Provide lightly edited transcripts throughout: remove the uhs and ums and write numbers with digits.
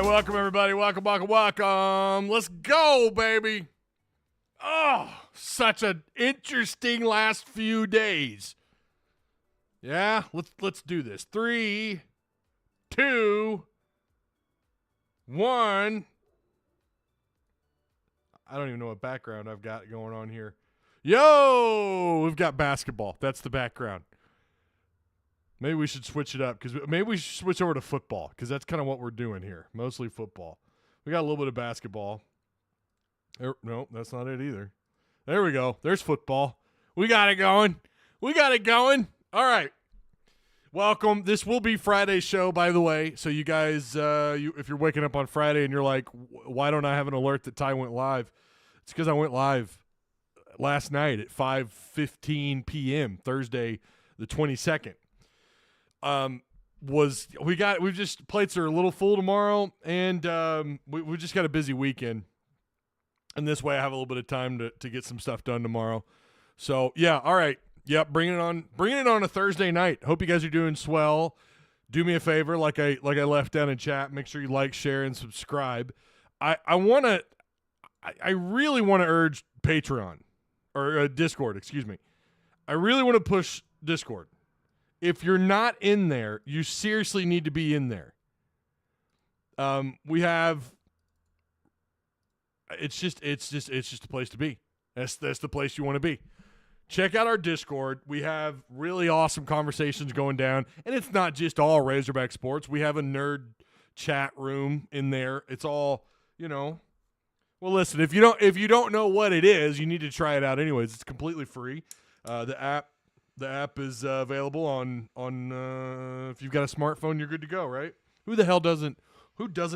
Welcome, everybody. Welcome. Let's go, baby. Oh, such an interesting last few days. Yeah, let's do this. 3, 2, 1. I don't even know what background I've got going on here. Yo, we've got basketball. That's the background. Maybe we should switch it up maybe we should switch over to football because that's kind of what we're doing here. Mostly football. We got a little bit of basketball. No, that's not it either. There we go. There's football. We got it going. All right. Welcome. This will be Friday's show, by the way. So you guys, if you're waking up on Friday and you're like, why don't I have an alert that Ty went live? It's because I went live last night at 5:15 p.m. Thursday, the 22nd. We've just plates are a little full tomorrow, and we just got a busy weekend, and this way I have a little bit of time to get some stuff done tomorrow. So yeah, all right, yep, bringing it on a Thursday night. Hope you guys are doing swell. Do me a favor, like I left down in chat, make sure you like, share, and subscribe. I really want to urge Patreon or Discord, excuse me. I really want to push Discord. If you're not in there, you seriously need to be in there. It's just a place to be. That's the place you want to be. Check out our Discord. We have really awesome conversations going down, and it's not just all Razorback sports. We have a nerd chat room in there. It's all, Well, listen, if you don't know what it is, you need to try it out anyways. It's completely free. The app is available on if you've got a smartphone, you're good to go, right? Who doesn't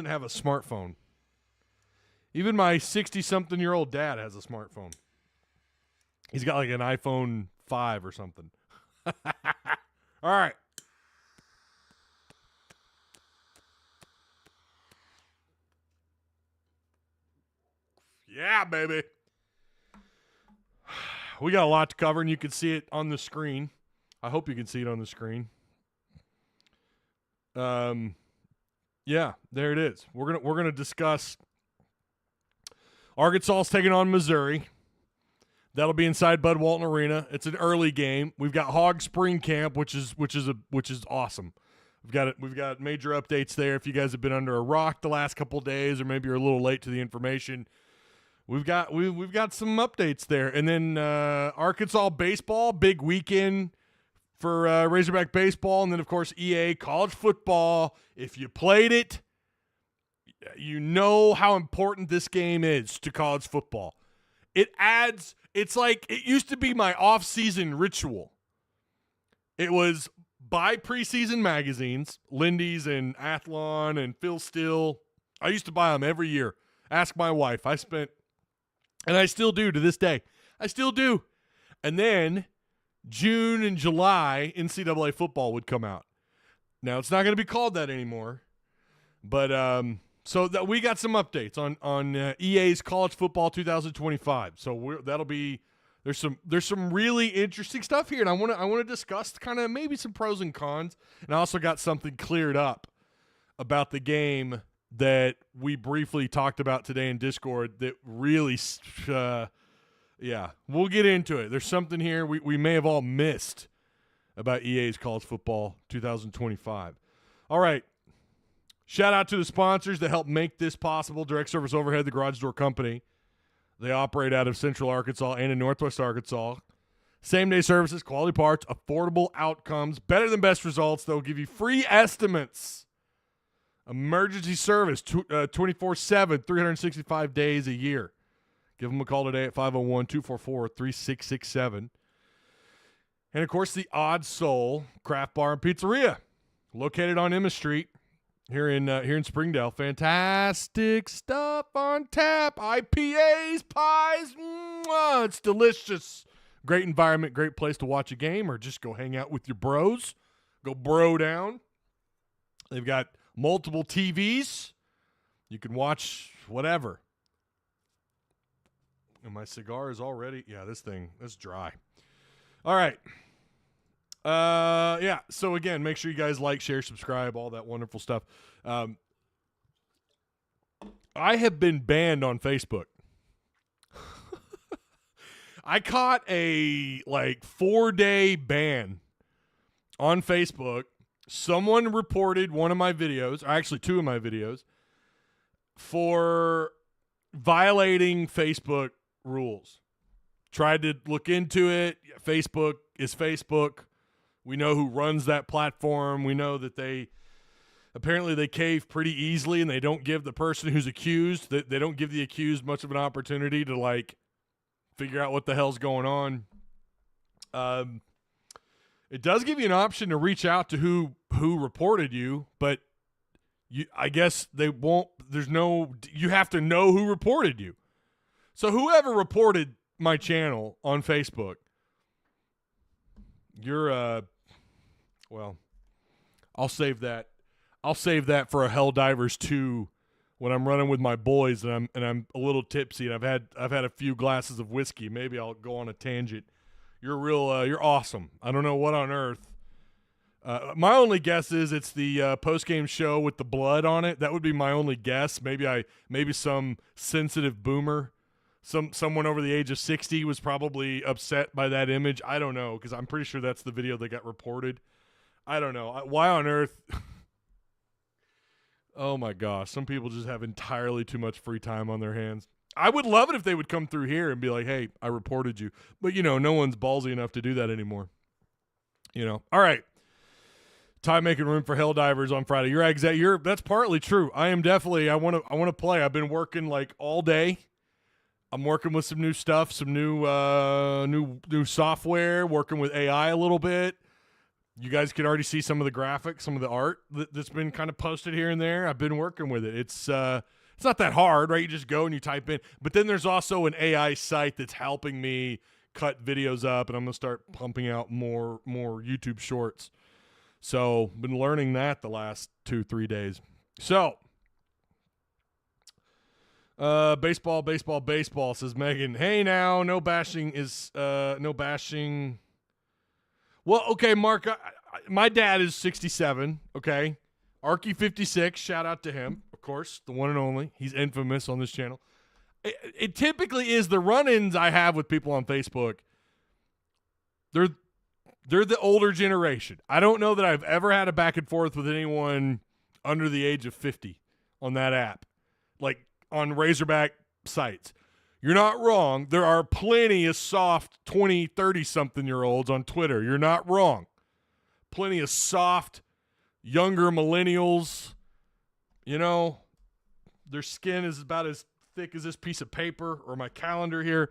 have a smartphone? Even my 60-something-year-old dad has a smartphone. He's got like an iPhone 5 or something. All right. Yeah, baby. We got a lot to cover, and you can see it on the screen. I hope you can see it on the screen. Yeah, there it is. We're gonna discuss Arkansas's taking on Missouri. That'll be inside Bud Walton Arena. It's an early game. We've got Hogs spring camp, which is awesome. We've got major updates there. If you guys have been under a rock the last couple of days, or maybe you're a little late to the information. We've got some updates there. And then Arkansas baseball, big weekend for Razorback baseball. And then, of course, EA college football. If you played it, you know how important this game is to college football. It's like it used to be my off-season ritual. It was buy preseason magazines, Lindy's and Athlon and Phil Steele. I used to buy them every year. Ask my wife. And I still do to this day. I still do. And then June and July, NCAA football would come out. Now, it's not going to be called that anymore. But so that we got some updates on EA's College Football 2025. So there's some really interesting stuff here, and I want to discuss kind of maybe some pros and cons. And I also got something cleared up about the game that we briefly talked about today in Discord that really, we'll get into it. There's something here we may have all missed about EA's College Football 2025. All right. Shout out to the sponsors that help make this possible. Direct Service Overhead, the Garage Door Company. They operate out of Central Arkansas and in Northwest Arkansas. Same-day services, quality parts, affordable outcomes, better than best results. They'll give you free estimates. Emergency service, 24/7, 365 days a year. Give them a call today at 501-244-3667. And, of course, the Odd Soul Craft Bar and Pizzeria, located on Emma Street here in Springdale. Fantastic stuff on tap. IPAs, pies. It's delicious. Great environment, great place to watch a game or just go hang out with your bros. Go bro down. They've got multiple TVs. You can watch whatever. And my cigar is already, this thing is dry. All right. Yeah. So again, make sure you guys like, share, subscribe, all that wonderful stuff. I have been banned on Facebook. I caught a 4-day ban on Facebook. Someone reported one of my videos, or actually 2 of my videos, for violating Facebook rules. Tried to look into it. Facebook is Facebook. We know who runs that platform. We know that they cave pretty easily, and they don't give the person who's accused, they don't give the accused much of an opportunity to figure out what the hell's going on. It does give you an option to reach out to who reported you, but I guess they won't. You have to know who reported you. So whoever reported my channel on Facebook, you're well, I'll save that. I'll save that for a Helldivers 2 when I'm running with my boys and I'm a little tipsy and I've had a few glasses of whiskey. Maybe I'll go on a tangent. You're awesome. I don't know what on earth. My only guess is it's the post-game show with the blood on it. That would be my only guess. Maybe some sensitive boomer, someone over the age of 60 was probably upset by that image. I don't know, because I'm pretty sure that's the video that got reported. I don't know. Why on earth? Oh my gosh, some people just have entirely too much free time on their hands. I would love it if they would come through here and be like, hey, I reported you. But, no one's ballsy enough to do that anymore. All right. Time making room for Helldivers on Friday. That's partly true. I am definitely, I want to play. I've been working all day. I'm working with some new stuff, some new software, working with AI a little bit. You guys can already see some of the graphics, some of the art that's been kind of posted here and there. I've been working with it. It's not that hard, right? You just go and you type in. But then there's also an AI site that's helping me cut videos up, and I'm going to start pumping out more YouTube shorts. So been learning that the last 2-3 days. So baseball, says Megan. Hey now, no bashing is no bashing. Well, okay, Mark, my dad is 67, okay? Arky 56, shout out to him, of course, the one and only. He's infamous on this channel. It typically is the run-ins I have with people on Facebook. They're the older generation. I don't know that I've ever had a back and forth with anyone under the age of 50 on that app, on Razorback sites. You're not wrong. There are plenty of soft 20, 30-something-year-olds on Twitter. You're not wrong. Plenty of soft, younger millennials. Their skin is about as thick as this piece of paper or my calendar here.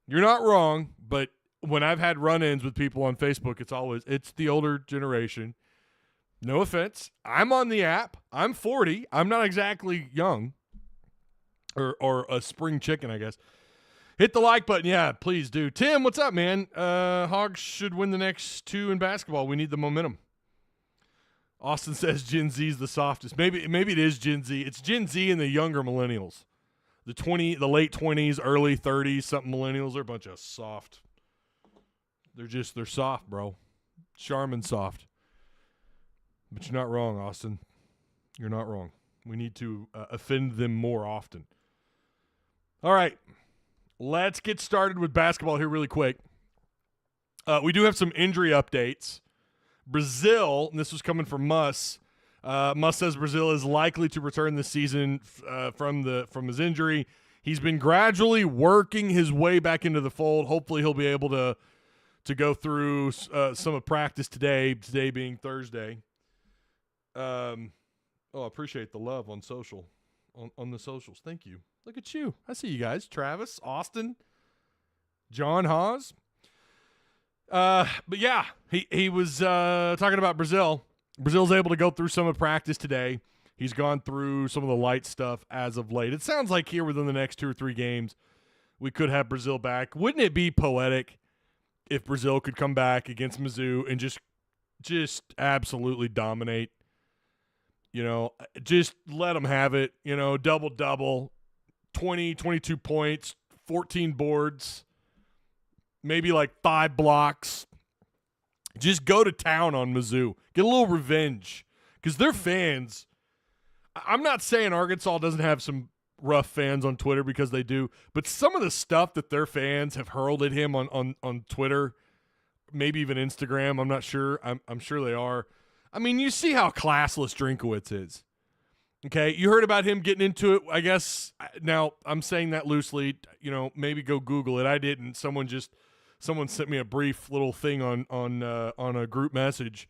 You're not wrong, but when I've had run-ins with people on Facebook, it's the older generation. No offense. I'm on the app. I'm 40. I'm not exactly young. Or a spring chicken, I guess. Hit the like button. Yeah, please do. Tim, what's up, man? Hogs should win the next 2 in basketball. We need the momentum. Austin says Gen Z's the softest. Maybe it is Gen Z. It's Gen Z and the younger millennials. The late 20s, early 30s, something millennials. They're a bunch of soft. They're soft, bro. Charmin soft. But you're not wrong, Austin. You're not wrong. We need to offend them more often. All right, let's get started with basketball here really quick. We do have some injury updates. Brazil, and this was coming from Muss. Muss says Brazil is likely to return this season from his injury. He's been gradually working his way back into the fold. Hopefully he'll be able to go through some of practice today being Thursday. I appreciate the love on social. On the socials. Thank you. Look at you. I see you guys. Travis, Austin, John Haas. But yeah, he was talking about Brazil. Brazil's able to go through some of practice today. He's gone through some of the light stuff as of late. It sounds like here within the next 2 or 3 games, we could have Brazil back. Wouldn't it be poetic if Brazil could come back against Mizzou and just absolutely dominate? Just let them have it, double-double, 20, 22 points, 14 boards, maybe like 5 blocks. Just go to town on Mizzou. Get a little revenge because their fans. I'm not saying Arkansas doesn't have some rough fans on Twitter because they do, but some of the stuff that their fans have hurled at him on Twitter, maybe even Instagram, I'm not sure. I'm sure they are. I mean, you see how classless Drinkowitz is. Okay, you heard about him getting into it, I guess. Now, I'm saying that loosely. Maybe go Google it. I didn't. Someone sent me a brief little thing on a group message.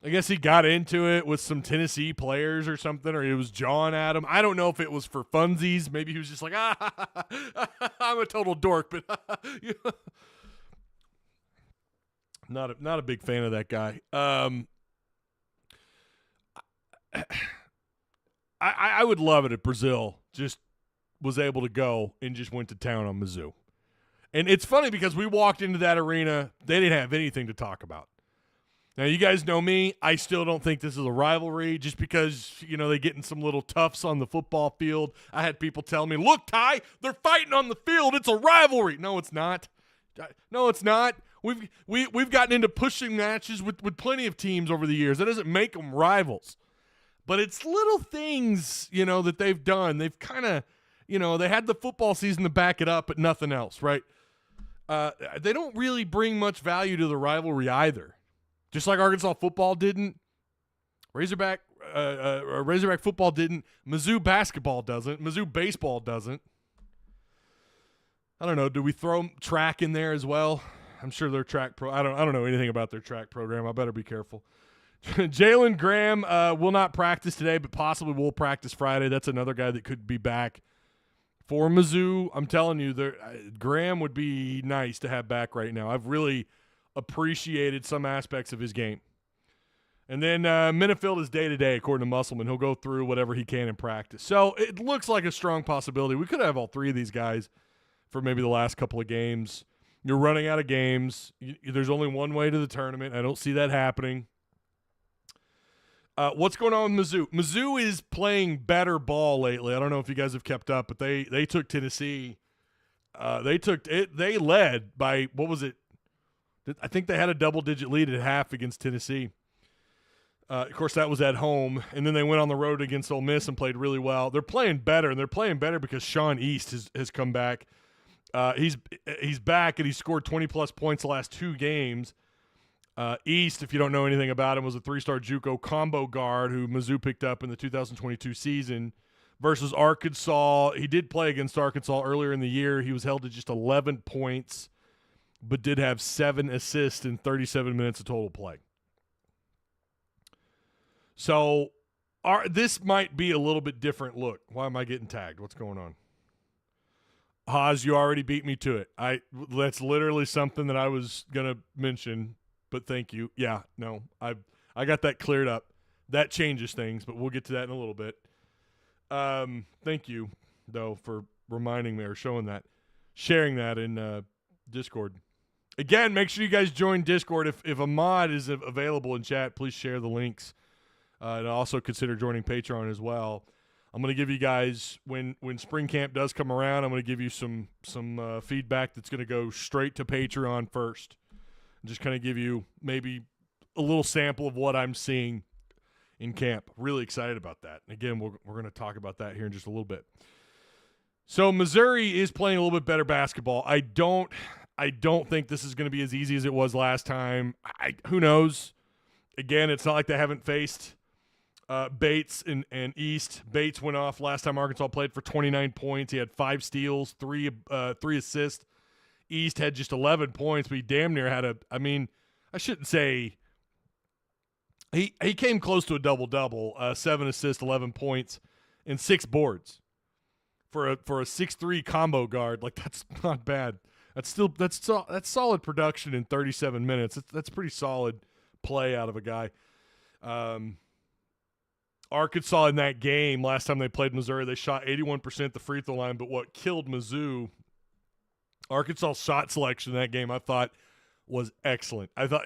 I guess he got into it with some Tennessee players or something, or it was John Adam. I don't know if it was for funsies. Maybe he was just like, I'm a total dork, but not a big fan of that guy. I would love it if Brazil just was able to go and just went to town on Mizzou. And it's funny because we walked into that arena, they didn't have anything to talk about. Now, you guys know me. I still don't think this is a rivalry just because, they getting some little toughs on the football field. I had people tell me, look, Ty, they're fighting on the field. It's a rivalry. No, it's not. No, it's not. We've gotten into pushing matches with plenty of teams over the years. That doesn't make them rivals. But it's little things, that they've done. They've kind of, they had the football season to back it up, but nothing else, right? They don't really bring much value to the rivalry either. Just like Arkansas football didn't, Razorback football didn't, Mizzou basketball doesn't, Mizzou baseball doesn't. I don't know. Do we throw track in there as well? I'm sure their track I don't know anything about their track program. I better be careful. Jalen Graham will not practice today, but possibly will practice Friday. That's another guy that could be back for Mizzou. I'm telling you, Graham would be nice to have back right now. I've really appreciated some aspects of his game. And then Minifield is day-to-day, according to Musselman. He'll go through whatever he can in practice. So it looks like a strong possibility. We could have all three of these guys for maybe the last couple of games. You're running out of games. There's only one way to the tournament. I don't see that happening. What's going on with Mizzou? Mizzou is playing better ball lately. I don't know if you guys have kept up, but they took Tennessee. They led by, what was it? I think they had a double-digit lead at half against Tennessee. Of course, that was at home, and then they went on the road against Ole Miss and played really well. They're playing better, and they're playing better because Sean East has come back. He's back, and he scored 20-plus points the last 2 games. East, if you don't know anything about him, was a 3-star JUCO combo guard who Mizzou picked up in the 2022 season versus Arkansas. He did play against Arkansas earlier in the year. He was held to just 11 points, but did have 7 assists in 37 minutes of total play. So this might be a little bit different look. Why am I getting tagged? What's going on? Haas, you already beat me to it. That's literally something that I was going to mention, but thank you. Yeah, no, I got that cleared up. That changes things, but we'll get to that in a little bit. Thank you, though, for reminding me or sharing that in Discord. Again, make sure you guys join Discord. If a mod is available in chat, please share the links. And also consider joining Patreon as well. I'm going to give you guys, when spring camp does come around, I'm going to give you some feedback that's going to go straight to Patreon first. And just kind of give you maybe a little sample of what I'm seeing in camp. Really excited about that. And again, we're going to talk about that here in just a little bit. So Missouri is playing a little bit better basketball. I don't think this is going to be as easy as it was last time. Who knows? Again, it's not like they haven't faced Bates and East. Bates went off last time Arkansas played for 29 points. He had 5 steals, 3 assists. East had just 11 points, but he damn near had I shouldn't say he came close to a double-double, 7 assists, 11 points, and 6 boards for a 6'3" combo guard. Like, that's not bad. That's solid production in 37 minutes. That's pretty solid play out of a guy. Arkansas in that game, last time they played Missouri, they shot 81% at the free throw line, but what killed Mizzou, Arkansas' shot selection in that game, I thought was excellent. I thought,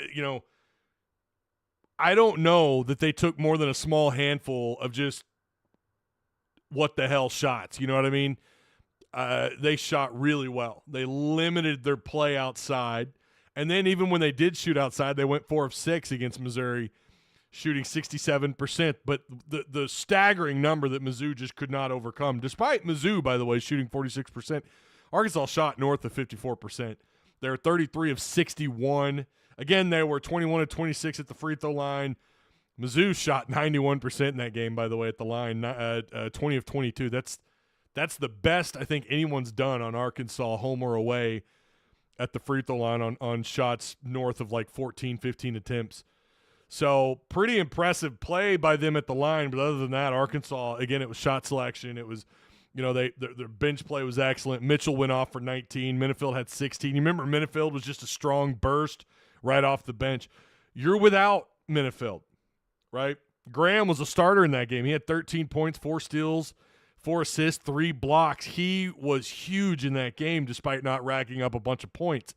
I don't know that they took more than a small handful of just what the hell shots. You know what I mean? they shot really well. They limited their play outside. And then even when they did shoot outside, they went 4 of 6 against Missouri, shooting 67%. But the staggering number that Mizzou just could not overcome, despite Mizzou, by the way, shooting 46%, Arkansas shot north of 54%. They were 33 of 61. Again, they were 21 of 26 at the free throw line. Mizzou shot 91% in that game, by the way, at the line, 20 of 22. That's the best I think anyone's done on Arkansas, home or away, at the free throw line on shots north of like 14, 15 attempts. So pretty impressive play by them at the line. But other than that, Arkansas, again, it was shot selection. It was, their bench play was excellent. Mitchell went off for 19. Minifield had 16. You remember Minifield was just a strong burst right off the bench. You're without Minifield, right? Graham was a starter in that game. He had 13 points, 4 steals, 4 assists, 3 blocks. He was huge in that game despite not racking up a bunch of points.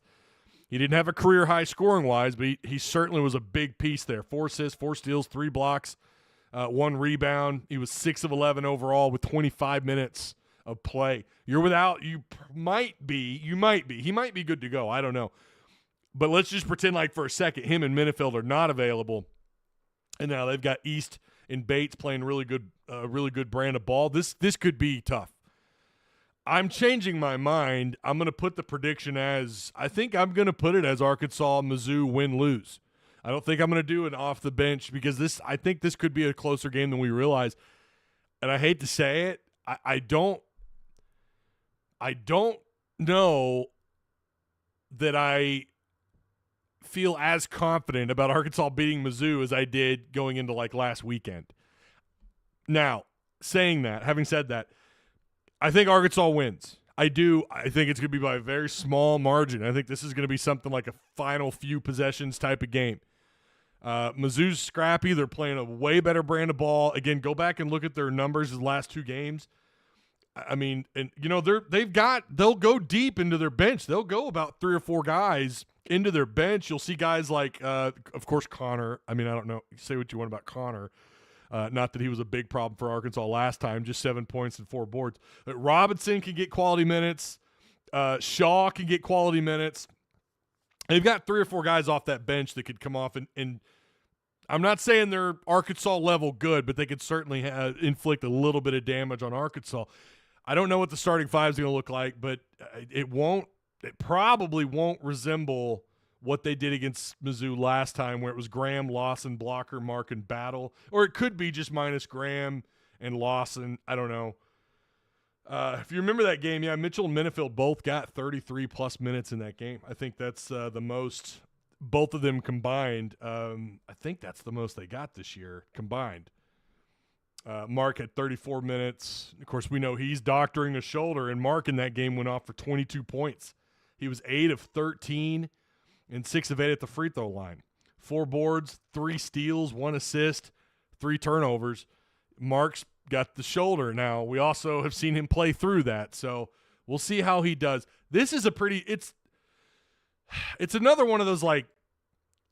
He didn't have a career high scoring-wise, but he certainly was a big piece there. 4 assists, 4 steals, 3 blocks, 1 rebound. He was 6 of 11 overall with 25 minutes of play. You're without – he might be good to go. I don't know. But let's just pretend like for a second him and Minifield are not available. And now they've got East and Bates playing really good brand of ball. This could be tough. I'm changing my mind. I'm going to put the prediction as – I think I'm going to put it as Arkansas, Mizzou, win-lose. I don't think I'm going to do it off the bench because I think this could be a closer game than we realize. And I hate to say it, I don't know that I feel as confident about Arkansas beating Mizzou as I did going into like last weekend. Now, having said that, I think Arkansas wins. I do. I think it's going to be by a very small margin. I think this is going to be something like a final few possessions type of game. Mizzou's scrappy. They're playing a way better brand of ball. Again, go back and look at their numbers in the last 2 games. I mean, and they'll go deep into their bench. They'll go about 3 or 4 guys into their bench. You'll see guys like, of course, Connor. I mean, I don't know. Say what you want about Connor. Not that he was a big problem for Arkansas last time, just 7 points and 4 boards. But Robinson can get quality minutes. Shaw can get quality minutes. They've got 3 or 4 guys off that bench that could come off, and I'm not saying they're Arkansas level good, but they could certainly inflict a little bit of damage on Arkansas. I don't know what the starting 5 is going to look like, but it probably won't resemble what they did against Mizzou last time, where it was Graham, Lawson, Blocker, Mark, and Battle. Or it could be just minus Graham and Lawson. I don't know. If you remember that game, Mitchell and Minifield both got 33-plus minutes in that game. I think that's the most, both of them combined. I think that's the most they got this year combined. Mark had 34 minutes. Of course, we know he's doctoring a shoulder, and Mark in that game went off for 22 points. He was 8 of 13. And 6 of 8 at the free throw line. 4 boards, 3 steals, 1 assist, 3 turnovers. Mark's got the shoulder now. We also have seen him play through that. So we'll see how he does. This is it's another one of those, like,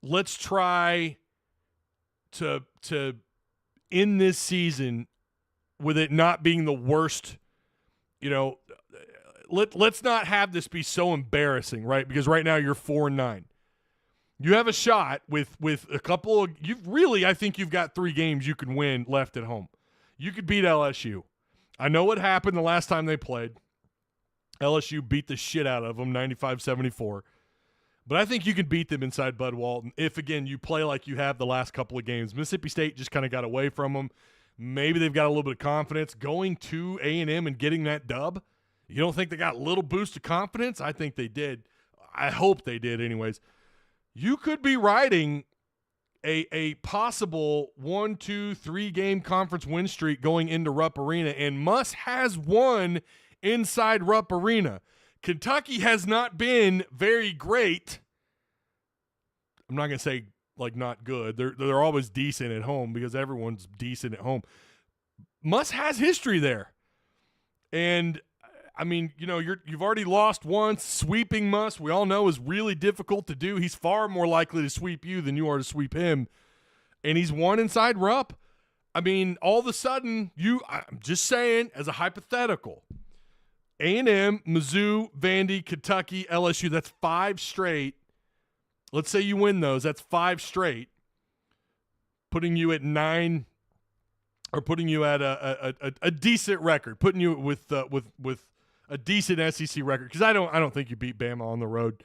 let's try to end this season with it not being the worst, Let's not have this be so embarrassing, right? Because right now you're 4-9. You have a shot with a couple of I think you've got 3 games you can win left at home. You could beat LSU. I know what happened the last time they played. LSU beat the shit out of them, 95-74. But I think you can beat them inside Bud Walton if, again, you play like you have the last couple of games. Mississippi State just kind of got away from them. Maybe they've got a little bit of confidence going to A&M and getting that dub. You don't think they got a little boost of confidence? I think they did. I hope they did anyways. You could be riding a possible 1, 2, 3 game conference win streak going into Rupp Arena, and Muss has won inside Rupp Arena. Kentucky has not been very great. I'm not going to say like not good. They're always decent at home because everyone's decent at home. Muss has history there. And I mean, you've already lost once. Sweeping Muss, we all know, is really difficult to do. He's far more likely to sweep you than you are to sweep him. And he's won inside Rupp. I mean, all of a sudden, I'm just saying, as a hypothetical, A&M, Mizzou, Vandy, Kentucky, LSU. That's 5 straight. Let's say you win those. That's 5 straight, putting you at 9, or putting you at a decent record, putting you with a decent SEC record. Because I don't think you beat Bama on the road.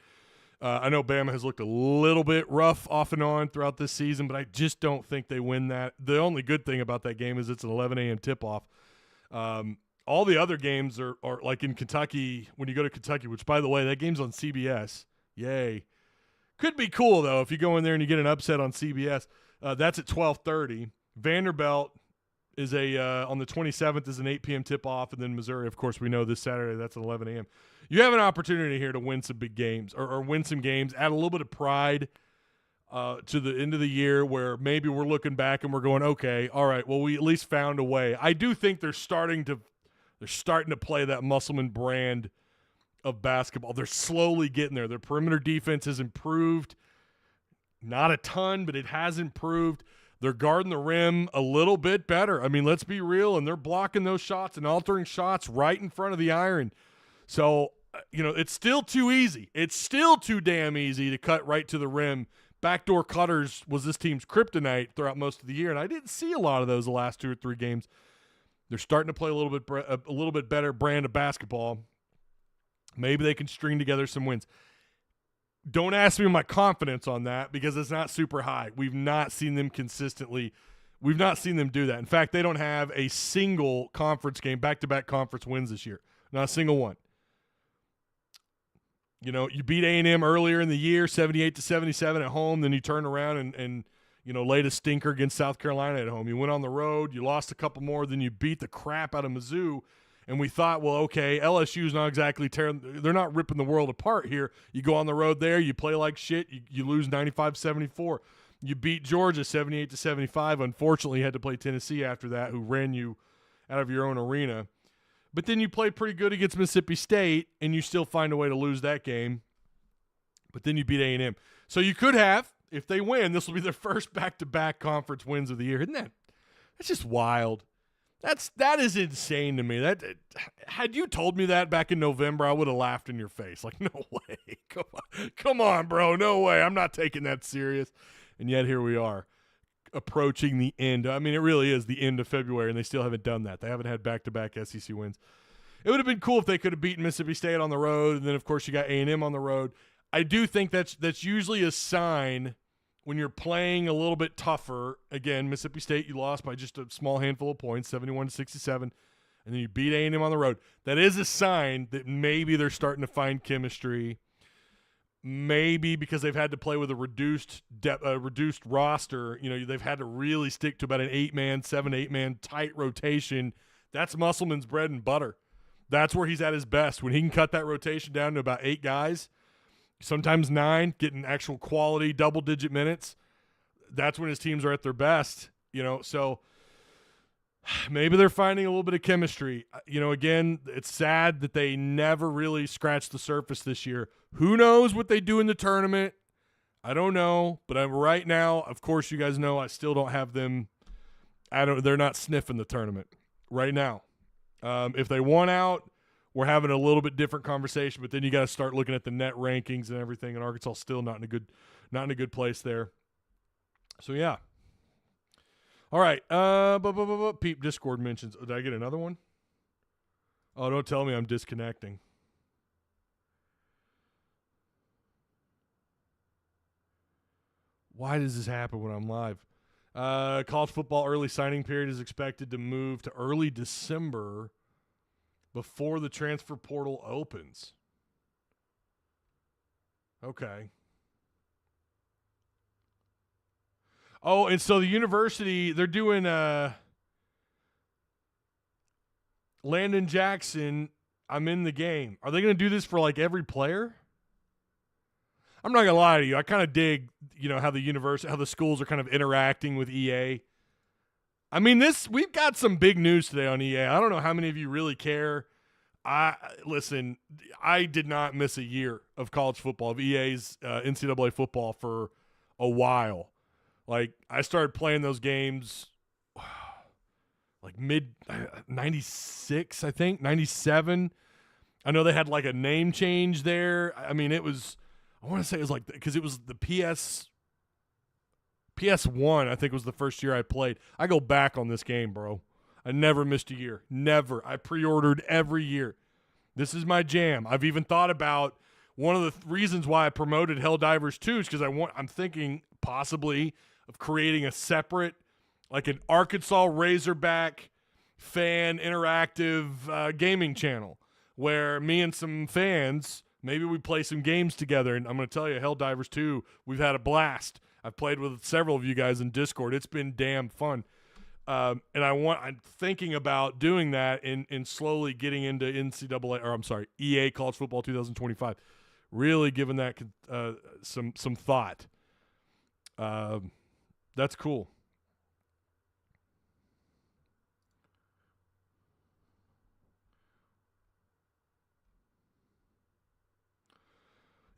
I know Bama has looked a little bit rough off and on throughout this season, but I just don't think they win that. The only good thing about that game is it's an 11 a.m. tip-off. All the other games are like in Kentucky, when you go to Kentucky, which, by the way, that game's on CBS. Yay. Could be cool, though, if you go in there and you get an upset on CBS. That's at 12:30. Vanderbilt is on the 27th is an 8 p.m. tip-off, and then Missouri, of course, we know this Saturday, that's at 11 a.m. You have an opportunity here to win some big games, or win some games, add a little bit of pride to the end of the year, where maybe we're looking back and we're going, okay, all right, well, we at least found a way. I do think they're starting to play that Musselman brand of basketball. They're slowly getting there. Their perimeter defense has improved. Not a ton, but it has improved. They're guarding the rim a little bit better. I mean, let's be real, and they're blocking those shots and altering shots right in front of the iron. So, it's still too easy. It's still too damn easy to cut right to the rim. Backdoor cutters was this team's kryptonite throughout most of the year, and I didn't see a lot of those the last 2 or 3 games. They're starting to play a little bit better brand of basketball. Maybe they can string together some wins. Don't ask me my confidence on that, because it's not super high. We've not seen them consistently. We've not seen them do that. In fact, they don't have a single conference game, back-to-back conference wins this year. Not a single one. You beat A&M earlier in the year, 78-77 at home. Then you turn around and laid a stinker against South Carolina at home. You went on the road. You lost a couple more. Then you beat the crap out of Mizzou. And we thought, well, okay, LSU's not exactly they're not ripping the world apart here. You go on the road there, you play like shit, you lose 95-74. You beat Georgia 78-75. Unfortunately, you had to play Tennessee after that, who ran you out of your own arena. But then you play pretty good against Mississippi State, and you still find a way to lose that game. But then you beat A&M. So you could have, if they win, this will be their first back-to-back conference wins of the year. That's just wild. That is insane to me. Had you told me that back in November, I would have laughed in your face. Like, no way. Come on, bro. No way. I'm not taking that serious. And yet here we are, approaching the end. I mean, it really is the end of February, and they still haven't done that. They haven't had back-to-back SEC wins. It would have been cool if they could have beaten Mississippi State on the road, and then, of course, you got A&M on the road. I do think that's usually a sign when you're playing a little bit tougher. Again, Mississippi State, you lost by just a small handful of points, 71-67, and then you beat A&M on the road. That is a sign that maybe they're starting to find chemistry. Maybe because they've had to play with a reduced roster. They've had to really stick to about an 7-8-man tight rotation. That's Musselman's bread and butter. That's where he's at his best. When he can cut that rotation down to about 8 guys, sometimes 9, getting actual quality double-digit minutes, that's when his teams are at their best. So maybe they're finding a little bit of chemistry. Again, it's sad that they never really scratched the surface this year. Who knows what they do in the tournament? I don't know. But right now, of course, you guys know I still don't have them. They're not sniffing the tournament right now. If they won out, we're having a little bit different conversation, but then you got to start looking at the net rankings and everything, and Arkansas still not in a good place there. So yeah. All right. Peep Discord mentions. Did I get another one? Oh, don't tell me I'm disconnecting. Why does this happen when I'm live? College football early signing period is expected to move to early December before the transfer portal opens. Okay. Oh, and so the university, they're doing Landon Jackson, I'm in the game. Are they going to do this for like every player? I'm not going to lie to you. I kind of dig, how the schools are kind of interacting with EA. I mean, we've got some big news today on EA. I don't know how many of you really care. Listen, I did not miss a year of college football, of EA's NCAA football for a while. Like, I started playing those games like mid 96, I think, 97. I know they had like a name change there. I mean, it was, I want to say it was like, because it was the PS1, I think was the first year I played. I go back on this game, bro. I never missed a year. Never. I pre-ordered every year. This is my jam. I've even thought about one of the reasons why I promoted Helldivers 2 is because I'm thinking possibly of creating a separate, like an Arkansas Razorback fan interactive gaming channel where me and some fans, maybe we play some games together. And I'm going to tell you, Helldivers 2, we've had a blast. I've played with several of you guys in Discord. It's been damn fun. And I'm thinking about doing that and slowly getting into EA College Football 2025. Really giving that some thought. That's cool.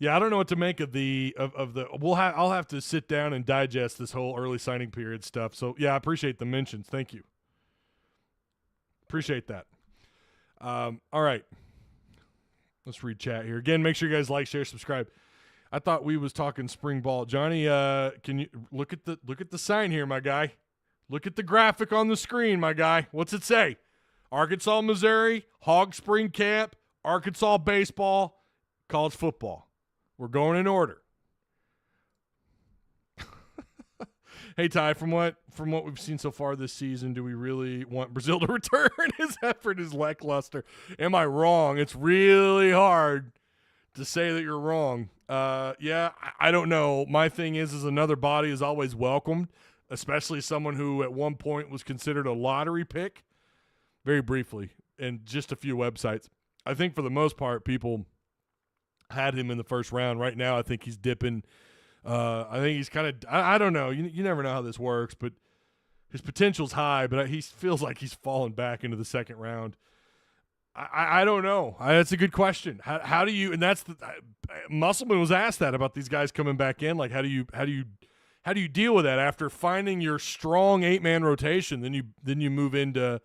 Yeah, I don't know what to make of the. I'll have to sit down and digest this whole early signing period stuff. So yeah, I appreciate the mentions. Thank you. Appreciate that. All right, let's read chat here again. Make sure you guys like, share, subscribe. I thought we was talking spring ball. Johnny, can you look at the sign here, my guy? Look at the graphic on the screen, my guy. What's it say? Arkansas, Missouri, Hog Spring Camp, Arkansas baseball, college football. We're going in order. Hey, Ty, from what we've seen so far this season, do we really want Brazil to return? His effort is lackluster. Am I wrong? It's really hard to say that you're wrong. Yeah, I don't know. My thing is another body is always welcomed, especially someone who at one point was considered a lottery pick, very briefly, and just a few websites. I think for the most part, people had him in the first round. Right now, I think he's dipping. I think he's kind of – I don't know. You never know how this works, but his potential's high, but he feels like he's fallen back into the second round. I don't know. That's a good question. How do you – and that's the Musselman was asked that about these guys coming back in. Like, how do you deal with that after finding your strong 8-man rotation? Then you move into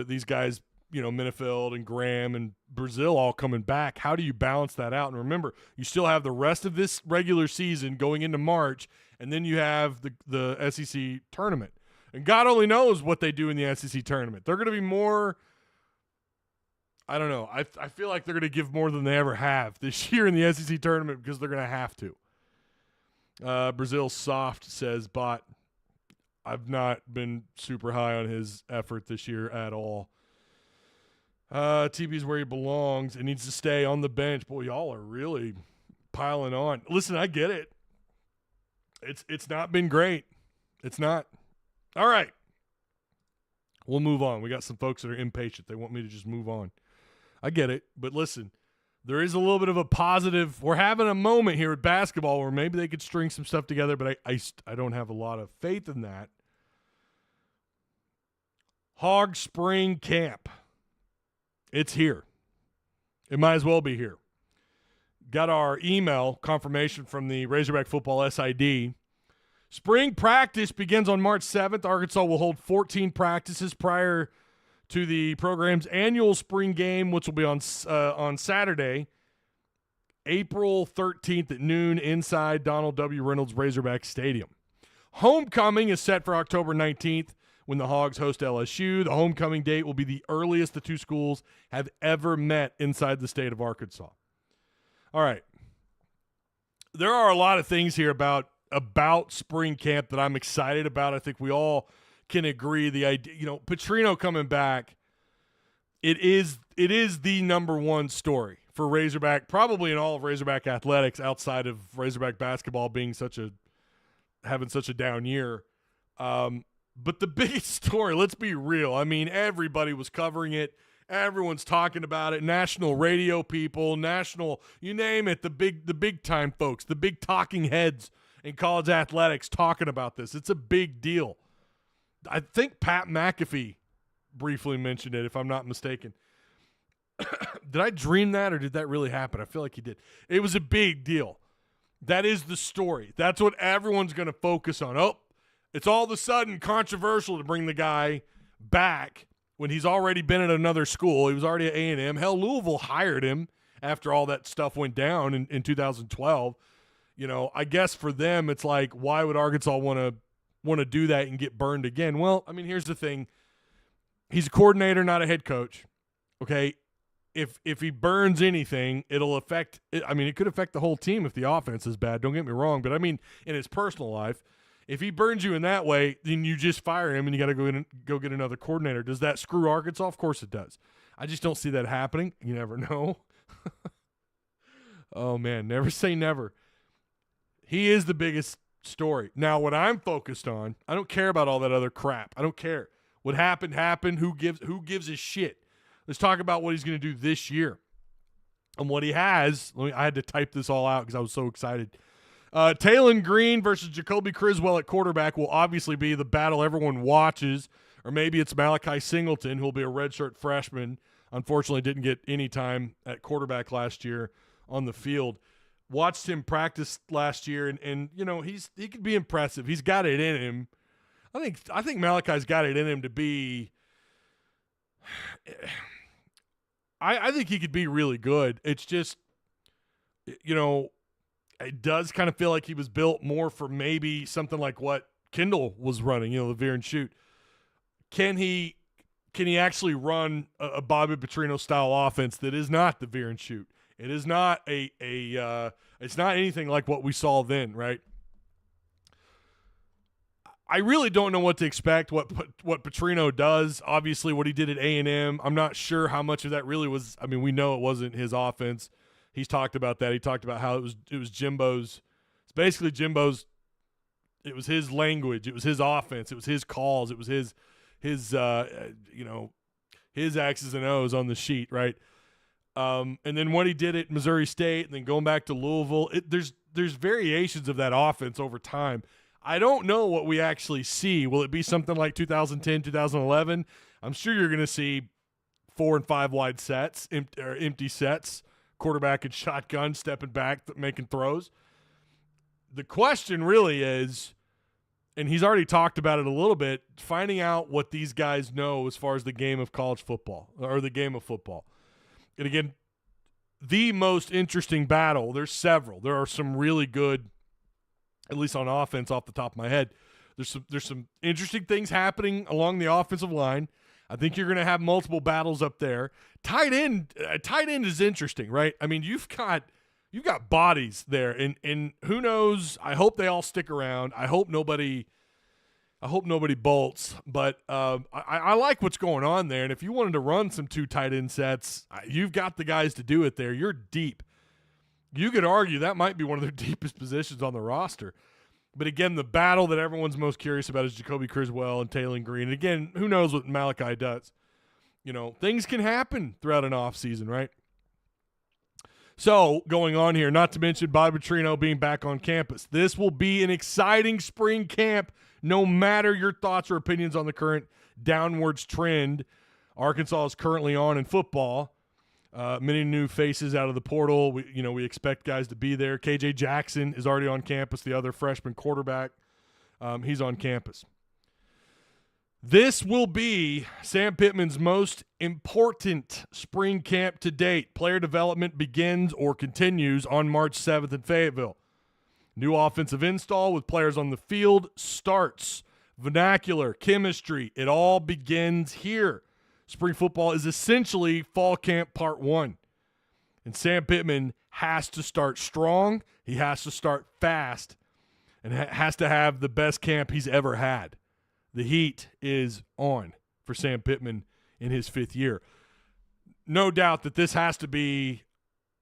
these guys – Minifield and Graham and Brazil all coming back. How do you balance that out? And remember, you still have the rest of this regular season going into March, and then you have the SEC tournament. And God only knows what they do in the SEC tournament. They're going to be more – I don't know. I feel like they're going to give more than they ever have this year in the SEC tournament because they're going to have to. Brazil soft, says Bot. I've not been super high on his effort this year at all. TB's where he belongs and needs to stay on the bench. Boy, y'all are really piling on. Listen, I get it. It's not been great. It's not. All right. We'll move on. We got some folks that are impatient. They want me to just move on. I get it. But listen, there is a little bit of a positive. We're having a moment here at basketball where maybe they could string some stuff together, but I don't have a lot of faith in that. Hog Spring Camp. It's here. It might as well be here. Got our email confirmation from the Razorback Football SID. Spring practice begins on March 7th. Arkansas will hold 14 practices prior to the program's annual spring game, which will be on Saturday, April 13th at noon inside Donald W. Reynolds Razorback Stadium. Homecoming is set for October 19th. When the Hogs host LSU. The homecoming date will be the earliest the two schools have ever met inside the state of Arkansas. All right. There are a lot of things here about spring camp that I'm excited about. I think we all can agree the idea, Petrino coming back, it is the number one story for Razorback, probably in all of Razorback athletics outside of Razorback basketball having such a down year. But the biggest story, let's be real. I mean, everybody was covering it. Everyone's talking about it. National radio people, you name it, the big time folks, the big talking heads in college athletics talking about this. It's a big deal. I think Pat McAfee briefly mentioned it, if I'm not mistaken. Did I dream that or did that really happen? I feel like he did. It was a big deal. That is the story. That's what everyone's going to focus on. Oh, it's all of a sudden controversial to bring the guy back when he's already been at another school. He was already at A&M. Hell, Louisville hired him after all that stuff went down in 2012. I guess for them it's like, why would Arkansas want to do that and get burned again? Well, I mean, here's the thing. He's a coordinator, not a head coach. Okay? If he burns anything, it'll affect – it could affect the whole team if the offense is bad. Don't get me wrong. But, I mean, in his personal life, if he burns you in that way, then you just fire him and you got to go get another coordinator. Does that screw Arkansas? Of course it does. I just don't see that happening. You never know. Oh, man, never say never. He is the biggest story. Now, what I'm focused on, I don't care about all that other crap. I don't care. What happened, happened. Who gives a shit? Let's talk about what he's going to do this year. And what he has, I had to type this all out because I was so excited. Taylon Green versus Jacoby Criswell at quarterback will obviously be the battle everyone watches. Or maybe it's Malachi Singleton, who will be a redshirt freshman. Unfortunately, didn't get any time at quarterback last year on the field. Watched him practice last year, and he could be impressive. He's got it in him. I think Malachi's got it in him to be. I think he could be really good. It's just, it does kind of feel like he was built more for maybe something like what Kendall was running, the veer and shoot. Can he actually run a Bobby Petrino style offense that is not the veer and shoot? It is not it's not anything like what we saw then, right? I really don't know what to expect, what Petrino does. Obviously, what he did at A&M, I'm not sure how much of that really was. I mean, we know it wasn't his offense. He's talked about that. He talked about how it was Jimbo's. It's basically Jimbo's. It was his language. It was his offense. It was his calls. It was his X's and O's on the sheet, right? And then what he did at Missouri State, and then going back to Louisville. There's variations of that offense over time. I don't know what we actually see. Will it be something like 2010, 2011? I'm sure you're going to see 4 and 5 wide sets, empty sets, quarterback and shotgun, stepping back, making throws. The question really is, and he's already talked about it a little bit, finding out what these guys know as far as the game of college football or the game of football. And again, the most interesting battle, there's several. There are some really good, at least on offense off the top of my head. There's some interesting things happening along the offensive line. I think you're going to have multiple battles up there. Tight end is interesting, right? I mean, you've got bodies there, and who knows? I hope they all stick around. I hope nobody bolts. But I like what's going on there. And if you wanted to run some 2 tight end sets, you've got the guys to do it there. You're deep. You could argue that might be one of their deepest positions on the roster. But again, the battle that everyone's most curious about is Jacoby Criswell and Taylon Green. And again, who knows what Malachi does? Things can happen throughout an offseason, right? So, going on here, not to mention Bobby Petrino being back on campus. This will be an exciting spring camp, no matter your thoughts or opinions on the current downwards trend Arkansas is currently on in football. Many new faces out of the portal. We expect guys to be there. KJ Jackson is already on campus, the other freshman quarterback. He's on campus. This will be Sam Pittman's most important spring camp to date. Player development begins or continues on March 7th in Fayetteville. New offensive install with players on the field starts. Vernacular, chemistry, it all begins here. Spring football is essentially fall camp part 1. And Sam Pittman has to start strong. He has to start fast and has to have the best camp he's ever had. The heat is on for Sam Pittman in his 5th year. No doubt that this has to be,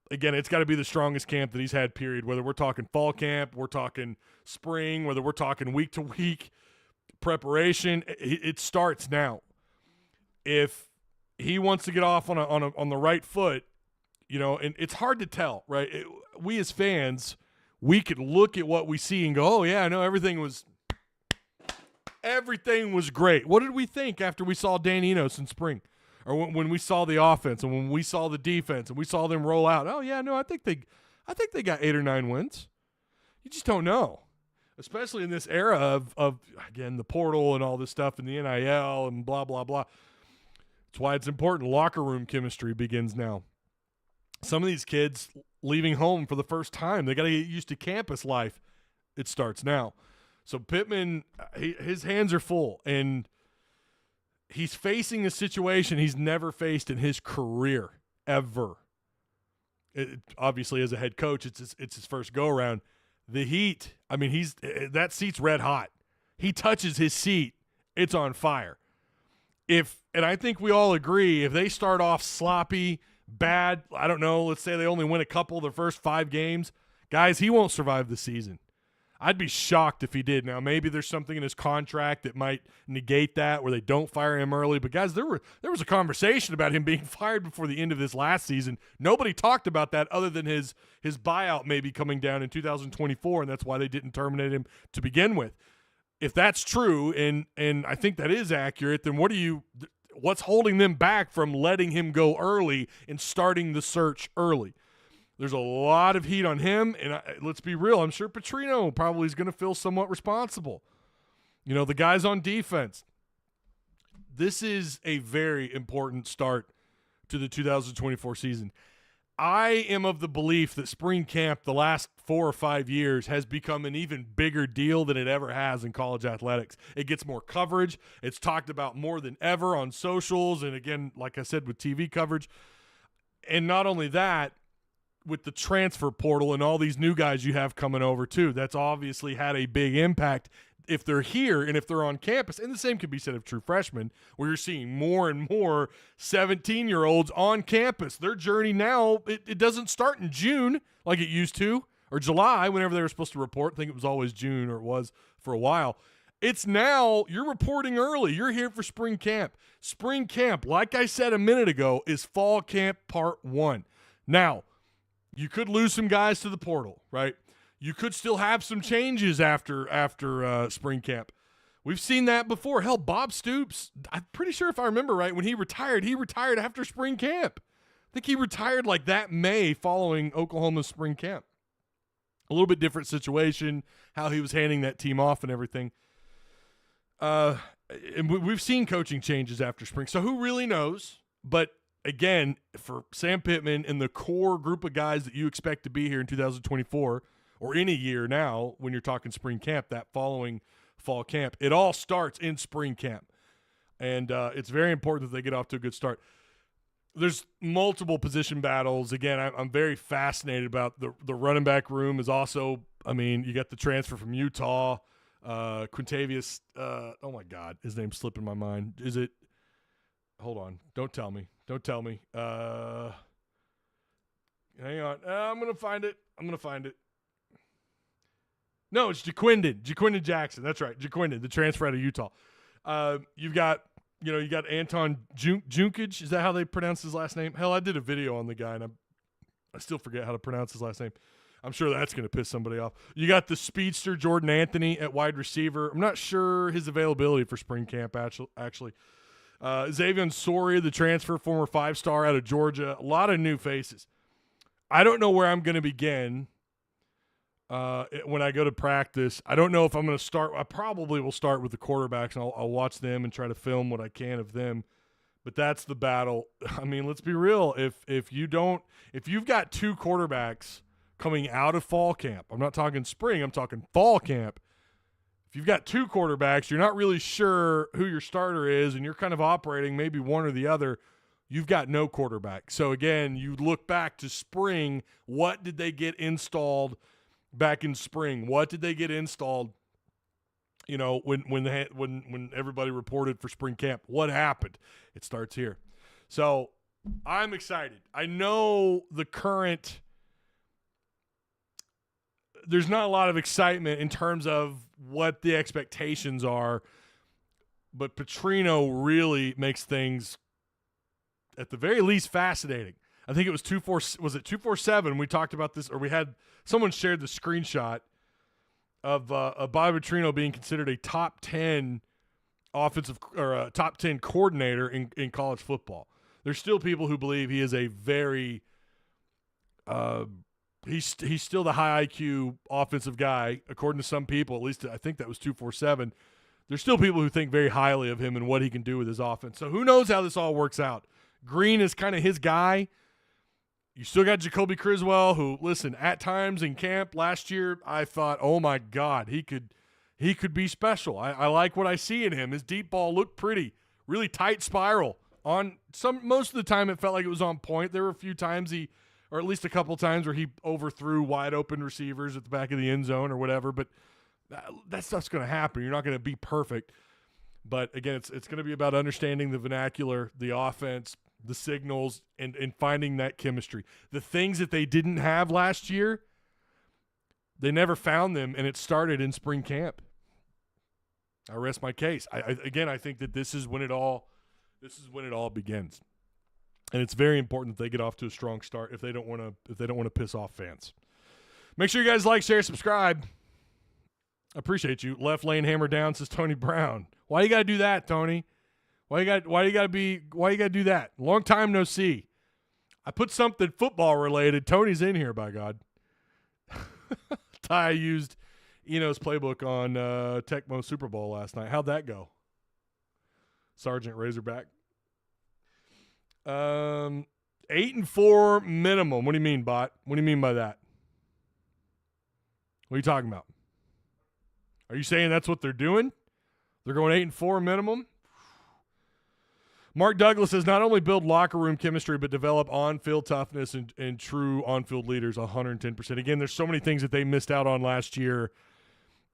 again, it's got to be the strongest camp that he's had, period. Whether we're talking fall camp, we're talking spring, whether we're talking week-to-week preparation, it starts now. If he wants to get off on the right foot, and it's hard to tell, right? We as fans, we could look at what we see and go, oh, yeah, I know everything was great. What did we think after we saw Dan Enos in spring? Or when we saw the offense and when we saw the defense and we saw them roll out? Oh, yeah, no, I think they got 8 or 9 wins. You just don't know. Especially in this era of again, the portal and all this stuff and the NIL and blah, blah, blah. why it's important. Locker room chemistry begins now. Some of these kids leaving home for the first time, they got to get used to campus life. It starts now. So Pittman, his hands are full, and he's facing a situation he's never faced in his career, ever. Obviously, as a head coach, it's his first go-around. The heat, I mean, that seat's red hot. He touches his seat, it's on fire. And I think we all agree, if they start off sloppy, bad, I don't know, let's say they only win a couple of their first 5 games, guys, he won't survive the season. I'd be shocked if he did. Now, maybe there's something in his contract that might negate that, where they don't fire him early. But, guys, there was a conversation about him being fired before the end of this last season. Nobody talked about that other than his buyout maybe coming down in 2024, and that's why they didn't terminate him to begin with. If that's true, and I think that is accurate, then what's holding them back from letting him go early and starting the search early? There's a lot of heat on him, and let's be real, I'm sure Petrino probably is going to feel somewhat responsible. You know, the guys on defense. This is a very important start to the 2024 season. I am of the belief that spring camp the last 4 or 5 years has become an even bigger deal than it ever has in college athletics. It gets more coverage. It's talked about more than ever on socials, and again, like I said, with TV coverage. And not only that, with the transfer portal and all these new guys you have coming over too, that's obviously had a big impact if they're here and if they're on campus. And the same could be said of true freshmen, where you're seeing more and more 17-year-olds on campus. Their journey now, it doesn't start in June like it used to, or July, whenever they were supposed to report. I think it was always June, or it was for a while. It's now, you're reporting early. You're here for spring camp. Spring camp, like I said a minute ago, is fall camp part 1. Now, you could lose some guys to the portal, right? You could still have some changes after spring camp. We've seen that before. Hell, Bob Stoops, I'm pretty sure if I remember right, when he retired after spring camp. I think he retired like that May following Oklahoma's spring camp. A little bit different situation, how he was handing that team off and everything. And we've seen coaching changes after spring. So who really knows? But again, for Sam Pittman and the core group of guys that you expect to be here in 2024, or any year now when you're talking spring camp, that following fall camp, it all starts in spring camp. And it's very important that they get off to a good start. There's multiple position battles. Again, I'm very fascinated about the running back room is also, I mean, you got the transfer from Utah, Quintavious, oh my God, his name's slipping my mind. Is it? Hold on. Don't tell me. Hang on. I'm going to find it. No, it's Jaquindon Jackson. That's right. Jaquindon, the transfer out of Utah. You've got Anton Junkage. Is that how they pronounce his last name? Hell, I did a video on the guy, and I still forget how to pronounce his last name. I'm sure that's going to piss somebody off. You got the speedster Jordan Anthony at wide receiver. I'm not sure his availability for spring camp, actually. Xavier Soria, the transfer, former 5-star out of Georgia. A lot of new faces. I don't know where I'm going to begin when I go to practice. I don't know if I'm going to start. I probably will start with the quarterbacks, and I'll watch them and try to film what I can of them. But that's the battle. I mean, let's be real. If you've got 2 quarterbacks coming out of fall camp, I'm not talking spring, I'm talking fall camp. If you've got 2 quarterbacks, you're not really sure who your starter is, and you're kind of operating maybe one or the other, you've got no quarterback. So, again, you look back to spring. What did they get installed back in spring? What did they get installed, when everybody reported for spring camp? What happened? It starts here. So, I'm excited. I know there's not a lot of excitement in terms of what the expectations are, but Petrino really makes things at the very least fascinating. I think it was 247. We talked about this, or we had someone shared the screenshot of Bobby Petrino being considered a top 10 offensive or a top 10 coordinator in college football. There's still people who believe he is a very he's still the high IQ offensive guy, according to some people. At least I think that was 247. there's still people who think very highly of him and what he can do with his offense. So who knows how this all works out. Green is kind of his guy. You still got Jacoby Criswell, who, listen, at times in camp last year, I thought, oh my God, he could be special. I like what I see in him. His deep ball looked pretty, really tight spiral. Most of the time it felt like it was on point. There were a few times or at least a couple times where he overthrew wide open receivers at the back of the end zone or whatever, but that stuff's going to happen. You're not going to be perfect. But again, it's going to be about understanding the vernacular, the offense, the signals, and finding that chemistry. The things that they didn't have last year, they never found them, and it started in spring camp. I rest my case. I think that this is when it all begins. And it's very important that they get off to a strong start if they don't want to piss off fans. Make sure you guys like, share, subscribe. I appreciate you. Left lane hammer down, says Tony Brown. Why you gotta do that, Tony? Why you gotta do that? Long time no see. I put something football related. Tony's in here, by God. Ty used Eno's playbook on Tecmo Super Bowl last night. How'd that go? Sergeant Razorback. 8-4 minimum. What do you mean, bot? What do you mean by that? What are you talking about? Are you saying that's what they're doing? They're going 8-4 minimum? Mark Douglas says not only build locker room chemistry, but develop on-field toughness and true on-field leaders 110%. Again, there's so many things that they missed out on last year.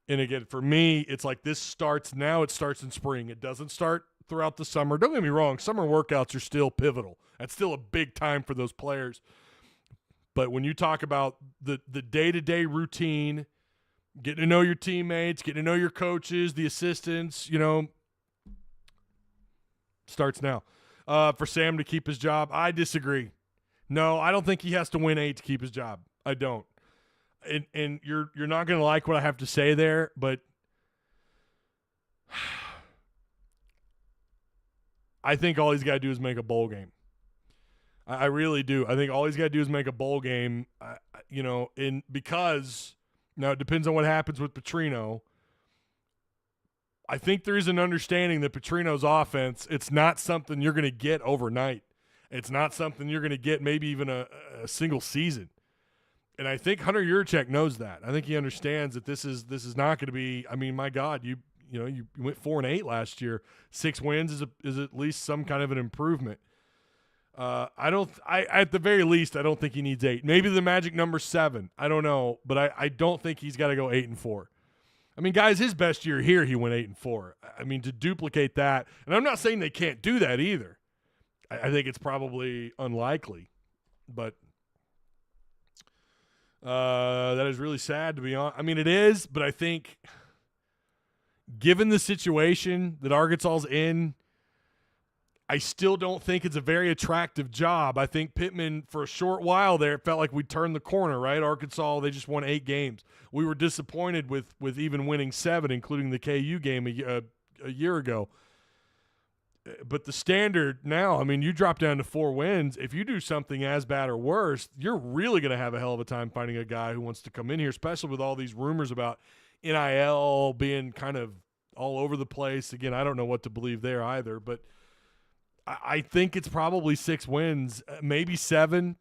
And again, for me, it's like this starts now. It starts in spring. It doesn't start throughout the summer. Don't get me wrong. Summer workouts are still pivotal. That's still a big time for those players. But when you talk about the day-to-day routine, getting to know your teammates, getting to know your coaches, the assistants, starts now. For Sam to keep his job, I disagree. No, I don't think he has to win 8 to keep his job. I don't. And you're not going to like what I have to say there, but I think all he's got to do is make a bowl game. I really do. I think all he's got to do is make a bowl game, because now it depends on what happens with Petrino. I think there is an understanding that Petrino's offense, it's not something you're going to get overnight. It's not something you're going to get maybe even a single season. And I think Hunter Yurachek knows that. I think he understands that this is not going to be. I mean, my God, you went 4-8 last year. 6 wins is at least some kind of an improvement. At the very least, I don't think he needs 8. Maybe the magic number 7. I don't know, but I don't think he's got to go 8-4. I mean, guys, his best year here, he went 8-4. I mean, to duplicate that, and I'm not saying they can't do that either. I think it's probably unlikely, but that is really sad, to be honest. I mean, it is, but I think given the situation that Arkansas's in, I still don't think it's a very attractive job. I think Pittman, for a short while there, it felt like we turned the corner, right? Arkansas, they just won 8 games. We were disappointed with even winning 7, including the KU game a year ago. But the standard now, I mean, you drop down to 4 wins. If you do something as bad or worse, you're really going to have a hell of a time finding a guy who wants to come in here, especially with all these rumors about NIL being kind of all over the place. Again, I don't know what to believe there either, but I think it's probably 6 wins, maybe 7.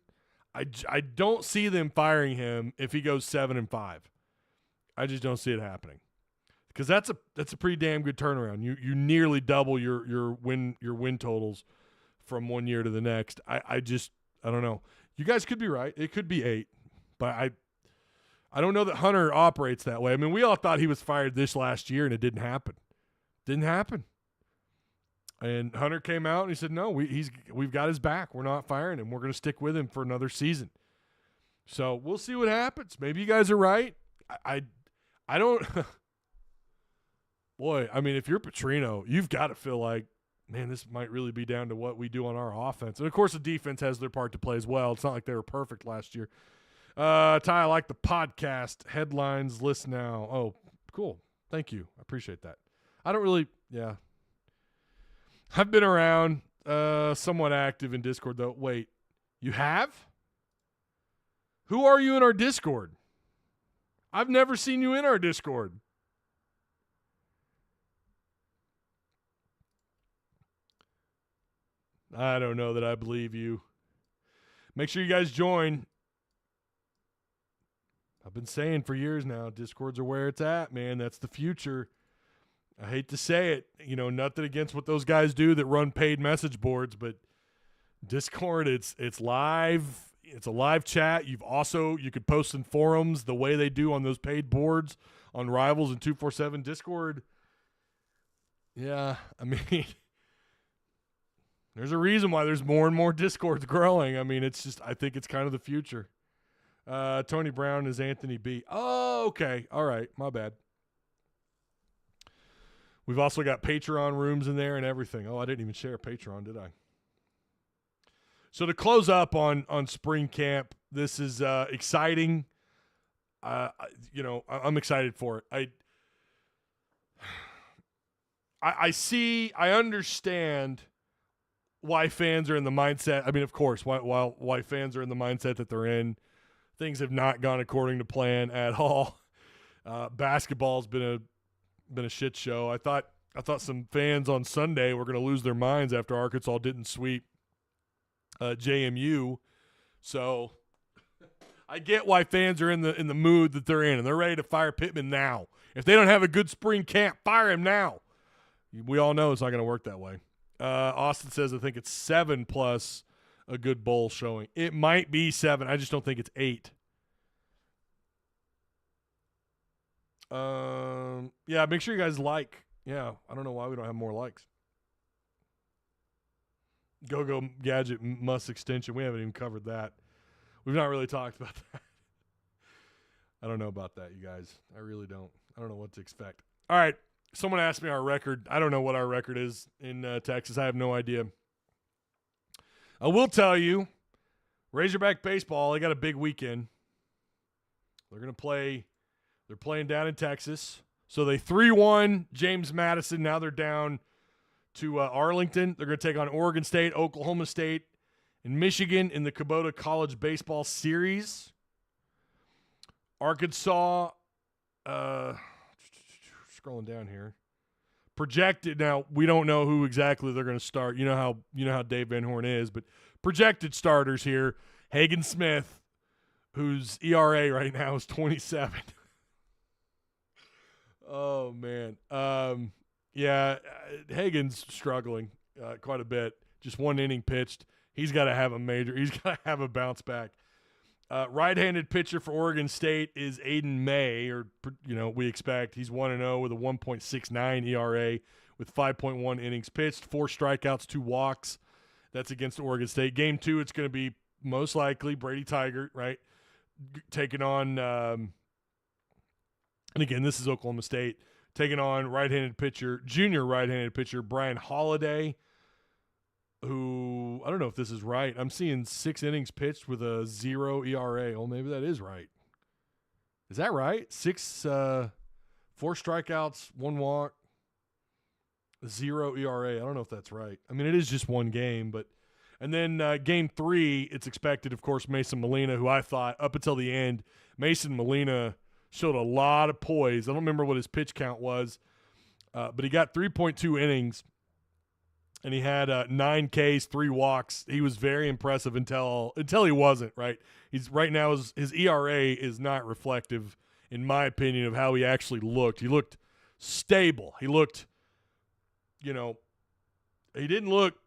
I don't see them firing him if he goes 7-5. I just don't see it happening, because that's a pretty damn good turnaround. You nearly double your win totals from one year to the next. I don't know. You guys could be right. It could be 8, but I don't know that Hunter operates that way. I mean, we all thought he was fired this last year, and it didn't happen. Didn't happen. And Hunter came out and he said, "No, we've got his back. We're not firing him. We're going to stick with him for another season." So we'll see what happens. Maybe you guys are right. I don't. Boy, I mean, if you're Petrino, you've got to feel like, man, this might really be down to what we do on our offense. And of course, the defense has their part to play as well. It's not like they were perfect last year. Ty, I like the podcast headlines. List now. Oh, cool. Thank you. I appreciate that. I don't really. Yeah. I've been around, somewhat active in Discord, though. Wait, you have? Who are you in our Discord? I've never seen you in our Discord. I don't know that I believe you. Make sure you guys join. I've been saying for years now, Discords are where it's at, man. That's the future. I hate to say it, nothing against what those guys do that run paid message boards, but Discord, it's live. It's a live chat. You could post in forums the way they do on those paid boards on Rivals and 247 Discord. Yeah, I mean, there's a reason why there's more and more Discords growing. I mean, I think it's kind of the future. Tony Brown is Anthony B. Oh, okay. All right. My bad. We've also got Patreon rooms in there and everything. Oh, I didn't even share Patreon, did I? So to close up on spring camp, this is exciting. I'm excited for it. I understand why fans are in the mindset. I mean, of course, why fans are in the mindset that they're in. Things have not gone according to plan at all. Basketball's been a shit show. I thought some fans on Sunday were going to lose their minds after Arkansas didn't sweep JMU. So I get why fans are in the mood that they're in, and they're ready to fire Pittman now. If they don't have a good spring camp, fire him now. We all know it's not going to work that way. Austin says I think it's 7 plus a good bowl showing. It might be 7. I just don't think it's 8. Yeah, make sure you guys like. Yeah, I don't know why we don't have more likes. Go Gadget Must extension. We haven't even covered that. We've not really talked about that. I don't know about that, you guys. I really don't. I don't know what to expect. All right. Someone asked me our record. I don't know what our record is in Texas. I have no idea. I will tell you, Razorback baseball, they got a big weekend. They're going to play. They're playing down in Texas. So they 3-1 James Madison. Now they're down to Arlington. They're going to take on Oregon State, Oklahoma State, and Michigan in the Kubota College Baseball Series. Arkansas, scrolling down here, projected. Now we don't know who exactly they're going to start. You know how Dave Van Horn is, but projected starters here: Hagen Smith, whose ERA right now is 27. Oh man, Hagen's struggling quite a bit. Just one inning pitched. He's got to have a bounce back. Right-handed pitcher for Oregon State is Aiden May, we expect. He's 1-0 with a 1.69 ERA with 5.1 innings pitched, 4 strikeouts, 2 walks. That's against Oregon State. Game 2, it's going to be most likely Brady Tigert, right, taking on and again, this is Oklahoma State, taking on junior right-handed pitcher Brian Holiday, who, I don't know if this is right. I'm seeing 6 innings pitched with a 0 ERA. Oh, maybe that is right. Is that right? 4 strikeouts, 1 walk, 0 ERA. I don't know if that's right. I mean, it is just one game, but and then game 3, it's expected, of course, Mason Molina, who I thought up until the end, Mason Molina showed a lot of poise. I don't remember what his pitch count was, but he got 3.2 innings. And he had 9 Ks, 3 walks. He was very impressive until he wasn't, right? He's right now his ERA is not reflective, in my opinion, of how he actually looked. He looked stable. He looked, he looked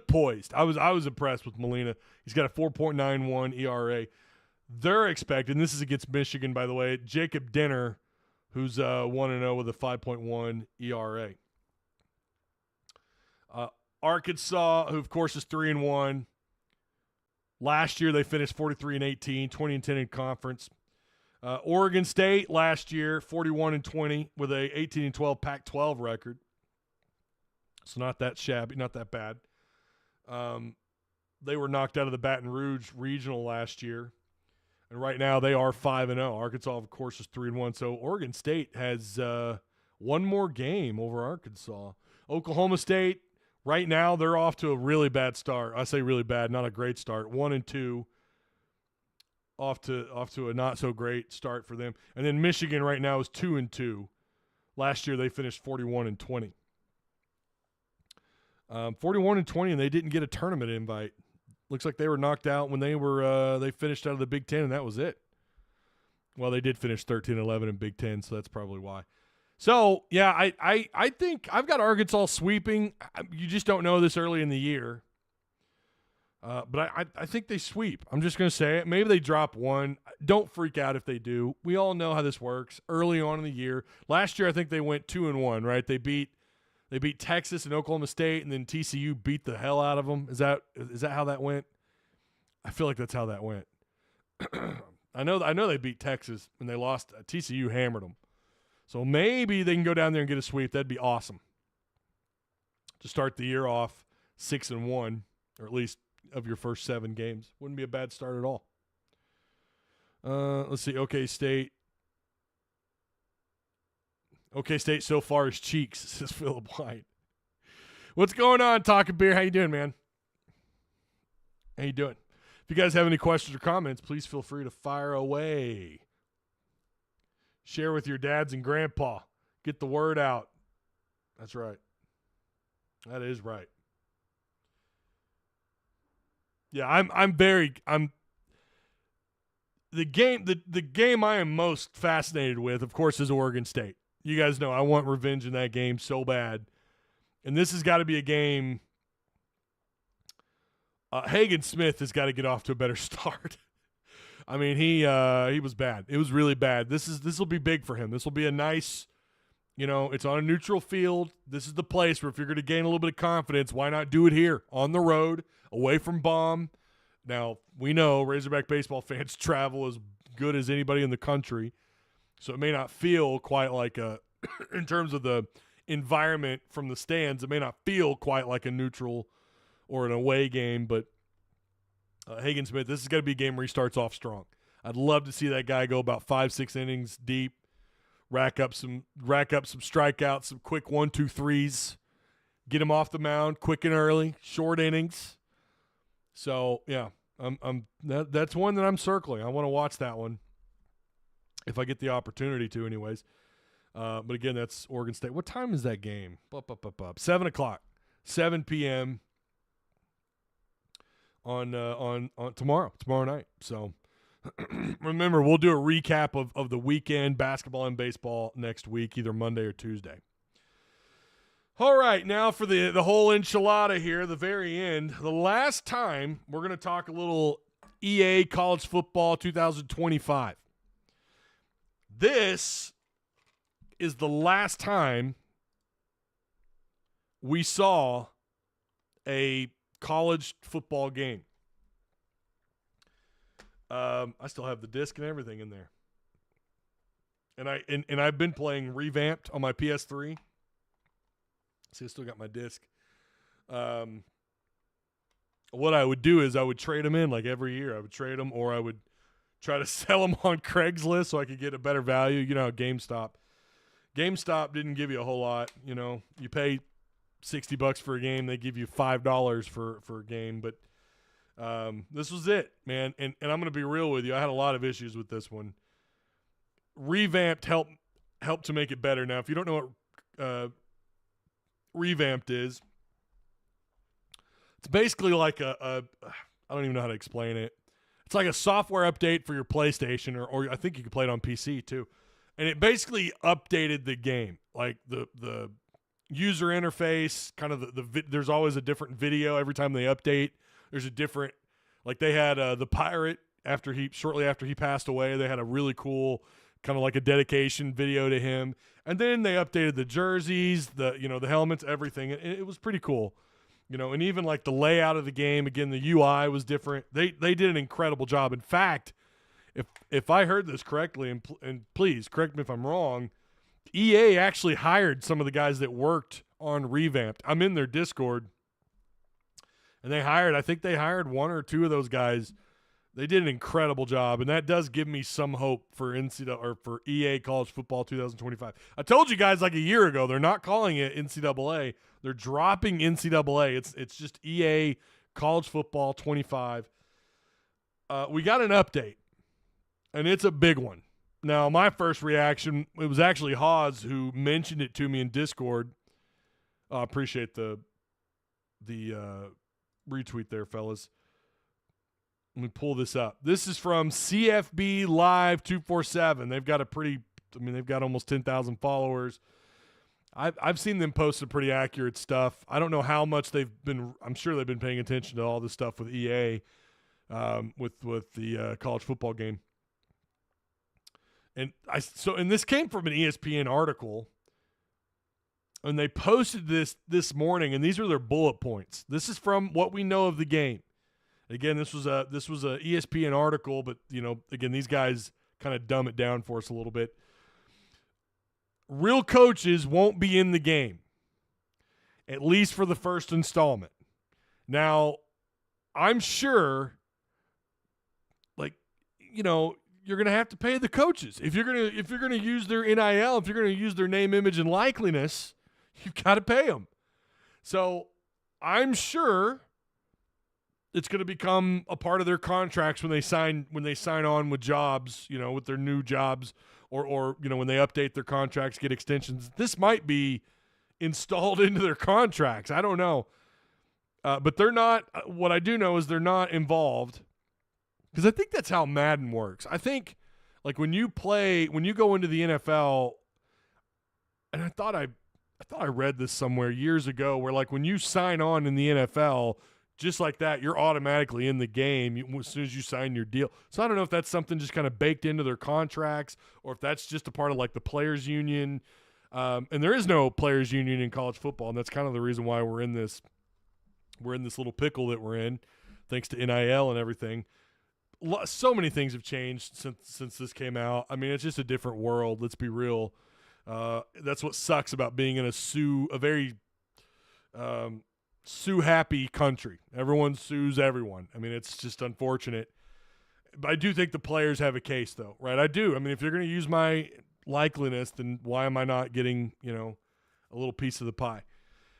poised. I was impressed with Molina. He's got a 4.91 ERA. They're expecting, this is against Michigan, by the way, Jacob Dinner, who's 1-0 with a 5.1 ERA. Arkansas, who of course is 3-1. Last year they finished 43-18, 20-10 in conference. Oregon State last year 41-20 with a 18-12 Pac-12 record. So not that shabby, not that bad. They were knocked out of the Baton Rouge Regional last year, and right now they are 5-0. Arkansas, of course, is 3-1. So Oregon State has one more game over Arkansas. Oklahoma State. Right now, they're off to a really bad start. I say really bad, not a great start. 1-2, off to a not so great start for them. And then Michigan right now is 2-2. Last year they finished 41-20. 41-20, and they didn't get a tournament invite. Looks like they were knocked out when they finished out of the Big Ten, and that was it. Well, they did finish 13-11 in Big Ten, so that's probably why. So, yeah, I think I've got Arkansas sweeping. You just don't know this early in the year. But I think they sweep. I'm just going to say it. Maybe they drop one. Don't freak out if they do. We all know how this works early on in the year. Last year, I think they went 2-1, right? They beat Texas and Oklahoma State, and then TCU beat the hell out of them. Is that how that went? I feel like that's how that went. I know they beat Texas, and they lost. TCU hammered them. So maybe they can go down there and get a sweep. That'd be awesome. To start the year off 6-1, or at least of your first 7 games. Wouldn't be a bad start at all. Let's see. OK State so far is cheeks, says Philip White. What's going on, Talking Beer? How you doing, man? How you doing? If you guys have any questions or comments, please feel free to fire away. Share with your dads and grandpa. Get the word out. That's right. That is right. Yeah, the game I am most fascinated with, of course, is Oregon State. You guys know I want revenge in that game so bad. And this has got to be a game Hagen Smith has got to get off to a better start. I mean, he was bad. It was really bad. This will be big for him. This will be a nice, it's on a neutral field. This is the place where if you're going to gain a little bit of confidence, why not do it here on the road, away from bomb. Now, we know Razorback baseball fans travel as good as anybody in the country, so it may not feel quite like in terms of the environment from the stands, it may not feel quite like a neutral or an away game, but Hagen Smith, this is going to be a game where he starts off strong. I'd love to see that guy go about 5-6 innings deep, rack up some strikeouts, some quick 1-2-3s, get him off the mound quick and early, short innings. So yeah, that's one that I'm circling. I want to watch that one if I get the opportunity to, anyways. But again, that's Oregon State. What time is that game? 7 o'clock, 7 p.m. on tomorrow night. So remember, we'll do a recap of the weekend basketball and baseball next week, either Monday or Tuesday. All right, now for the whole enchilada here, the very end. The last time we're going to talk a little EA College Football 2025. This is the last time we saw a college football game. I still have the disc and everything in there. And I've been playing Revamped on my PS3. See, I still got my disc. What I would do is I would trade them in like every year. I would trade them, or I would try to sell them on Craigslist so I could get a better value. You know, GameStop didn't give you a whole lot. You know, you pay $60 for a game, they give you $5 for a game. But this was it, man. And I'm going to be real with you. I had a lot of issues with this one. Revamped helped to make it better. Now, if you don't know what Revamped is, it's basically like I don't even know how to explain it. It's like a software update for your PlayStation, or I think you can play it on PC too. And it basically updated the game, like the user interface, kind of there's always a different video every time they update. There's a different, like they had the Pirate shortly after he passed away. They had a really cool kind of like a dedication video to him, and then they updated the jerseys, the helmets, everything. It was pretty cool, and even like the layout of the game. Again, the UI was different. They did an incredible job. In fact, if I heard this correctly, and please correct me if I'm wrong, EA actually hired some of the guys that worked on Revamped. I'm in their Discord, and I think they hired one or two of those guys. They did an incredible job, and that does give me some hope for for EA College Football 2025. I told you guys like a year ago, they're not calling it NCAA. They're dropping NCAA. It's just EA College Football 25. We got an update, and it's a big one. Now, my first reaction, it was actually Hogs who mentioned it to me in Discord. I appreciate the the retweet there, fellas. Let me pull this up. This is from CFB Live 247. They've got they've got almost 10,000 followers. I've seen them post some pretty accurate stuff. I don't know how much I'm sure they've been paying attention to all this stuff with EA, with the college football game. And this came from an ESPN article, and they posted this morning, and these are their bullet points. This is from what we know of the game. Again, this was a ESPN article, but again, these guys kind of dumb it down for us a little bit. Real coaches won't be in the game, at least for the first installment. Now, I'm sure, you're going to have to pay the coaches. If you're going to use their NIL, if you're going to use their name, image, and likeliness, you've got to pay them. So I'm sure it's going to become a part of their contracts when they sign on with jobs, with their new jobs, or when they update their contracts, get extensions. This might be installed into their contracts. I don't know. But they're not. What I do know is they're not involved. Because I think that's how Madden works. I think, when you go into the NFL, and I thought I read this somewhere years ago, where when you sign on in the NFL, just like that, you're automatically in the game as soon as you sign your deal. So I don't know if that's something just kind of baked into their contracts, or if that's just a part of the players' union. And there is no players' union in college football, and that's kind of the reason why we're in this little pickle that we're in, thanks to NIL and everything. So many things have changed since this came out. I mean, it's just a different world. Let's be real. That's what sucks about being in a very sue happy country. Everyone sues everyone. I mean, it's just unfortunate. But I do think the players have a case, though, right? I do. I mean, if you're going to use my likeliness, then why am I not getting a little piece of the pie?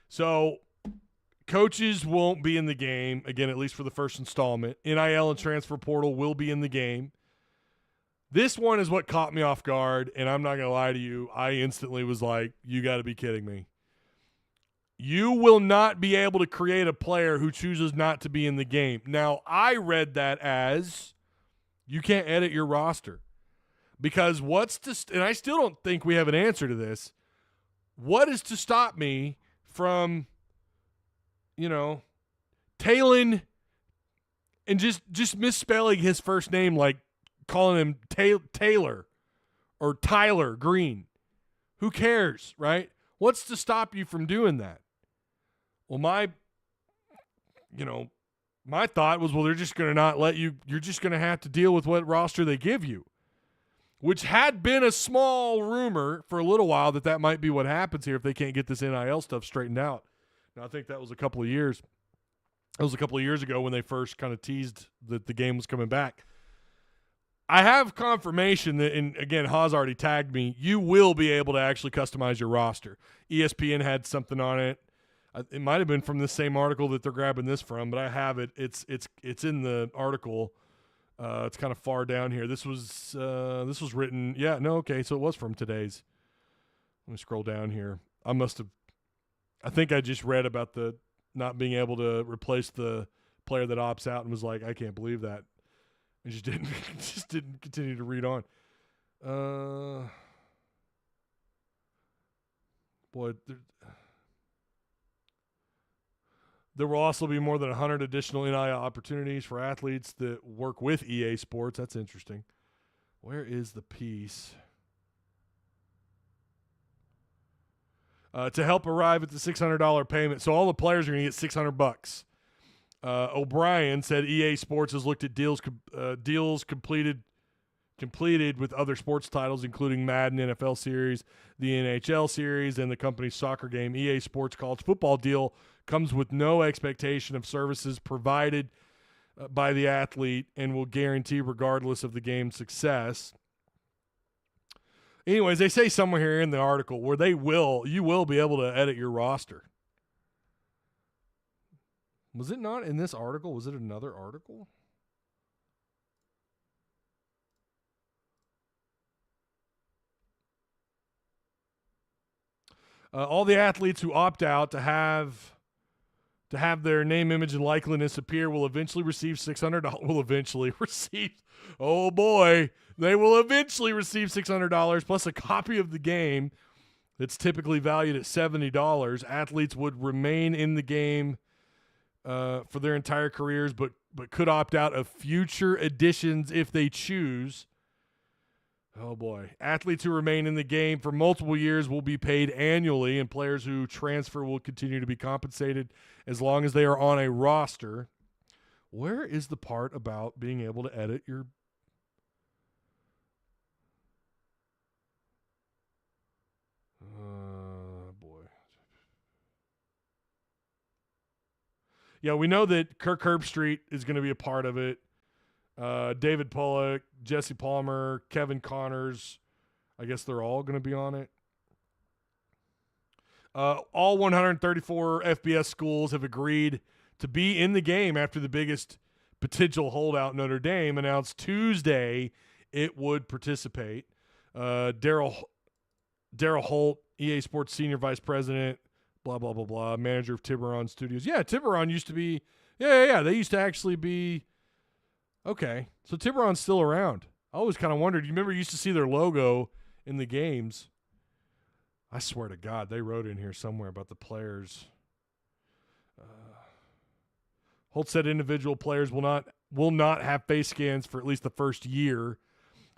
So coaches won't be in the game, again, at least for the first installment. NIL and transfer portal will be in the game. This one is what caught me off guard, and I'm not going to lie to you. I instantly was like, you got to be kidding me. You will not be able to create a player who chooses not to be in the game. Now, I read that as you can't edit your roster. Because and I still don't think we have an answer to this. What is to stop me from Talon and just misspelling his first name, like calling him Taylor or Tyler Green? Who cares, right? What's to stop you from doing that? Well, my thought was, they're just going to not let you. You're just going to have to deal with what roster they give you, which had been a small rumor for a little while that might be what happens here if they can't get this NIL stuff straightened out. Now, I think that was a couple of years. It was a couple of years ago when they first kind of teased that the game was coming back. I have confirmation that, and again, Haas already tagged me, you will be able to actually customize your roster. ESPN had something on it. It might have been from the same article that they're grabbing this from, but I have it. It's in the article. It's kind of far down here. This was written. Yeah, no, okay. So it was from today's. Let me scroll down here. I think I just read about the not being able to replace the player that opts out and was like, I can't believe that. And just didn't continue to read on. There will also be more than 100 additional NIL opportunities for athletes that work with EA Sports. That's interesting. Where is the piece? To help arrive at the $600 payment. So all the players are going to get $600. O'Brien said EA Sports has looked at deals completed with other sports titles, including Madden NFL series, the NHL series, and the company's soccer game. EA Sports college football deal comes with no expectation of services provided by the athlete and will guarantee regardless of the game's success. Anyways, they say somewhere here in the article where you will be able to edit your roster. Was it not in this article? Was it another article? All the athletes who opt out to have to have their name, image, and likeness appear will eventually receive $600. Will eventually receive. Oh boy, they will eventually receive $600 plus a copy of the game that's typically valued at $70. Athletes would remain in the game for their entire careers, but could opt out of future editions if they choose. Oh boy. Athletes who remain in the game for multiple years will be paid annually, and players who transfer will continue to be compensated as long as they are on a roster. Where is the part about being able to edit your... boy. Yeah, we know that Kirk Herbstreit is going to be a part of it. David Pollock, Jesse Palmer, Kevin Connors. I guess they're all going to be on it. All 134 FBS schools have agreed to be in the game after the biggest potential holdout, Notre Dame, announced Tuesday it would participate. Daryl Holt, EA Sports Senior Vice President, blah, blah, blah, blah, manager of Tiburon Studios. Yeah, Tiburon used to be, yeah. They used to actually be, okay. So Tiburon's still around. I always kind of wondered, you remember you used to see their logo in the games. I swear to God, they wrote in here somewhere about the players. Holt said individual players will not have face scans for at least the first year,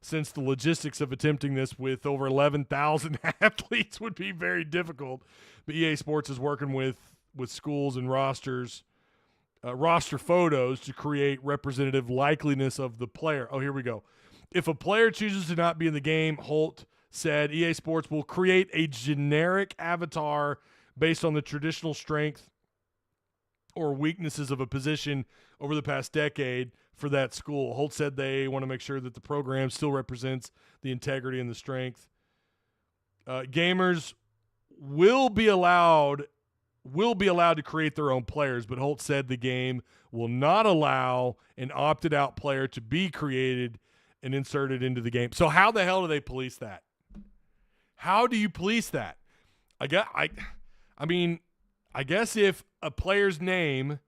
since the logistics of attempting this with over 11,000 athletes would be very difficult. But EA Sports is working with schools and roster photos to create representative likeliness of the player. Oh, here we go. If a player chooses to not be in the game, Holt said EA Sports will create a generic avatar based on the traditional strength or weaknesses of a position over the past decade for that school. Holt said they want to make sure that the program still represents the integrity and the strength. Gamers will be allowed to create their own players, but Holt said the game will not allow an opted out player to be created and inserted into the game. So how the hell do they police that? How do you police that? I guess if a player's name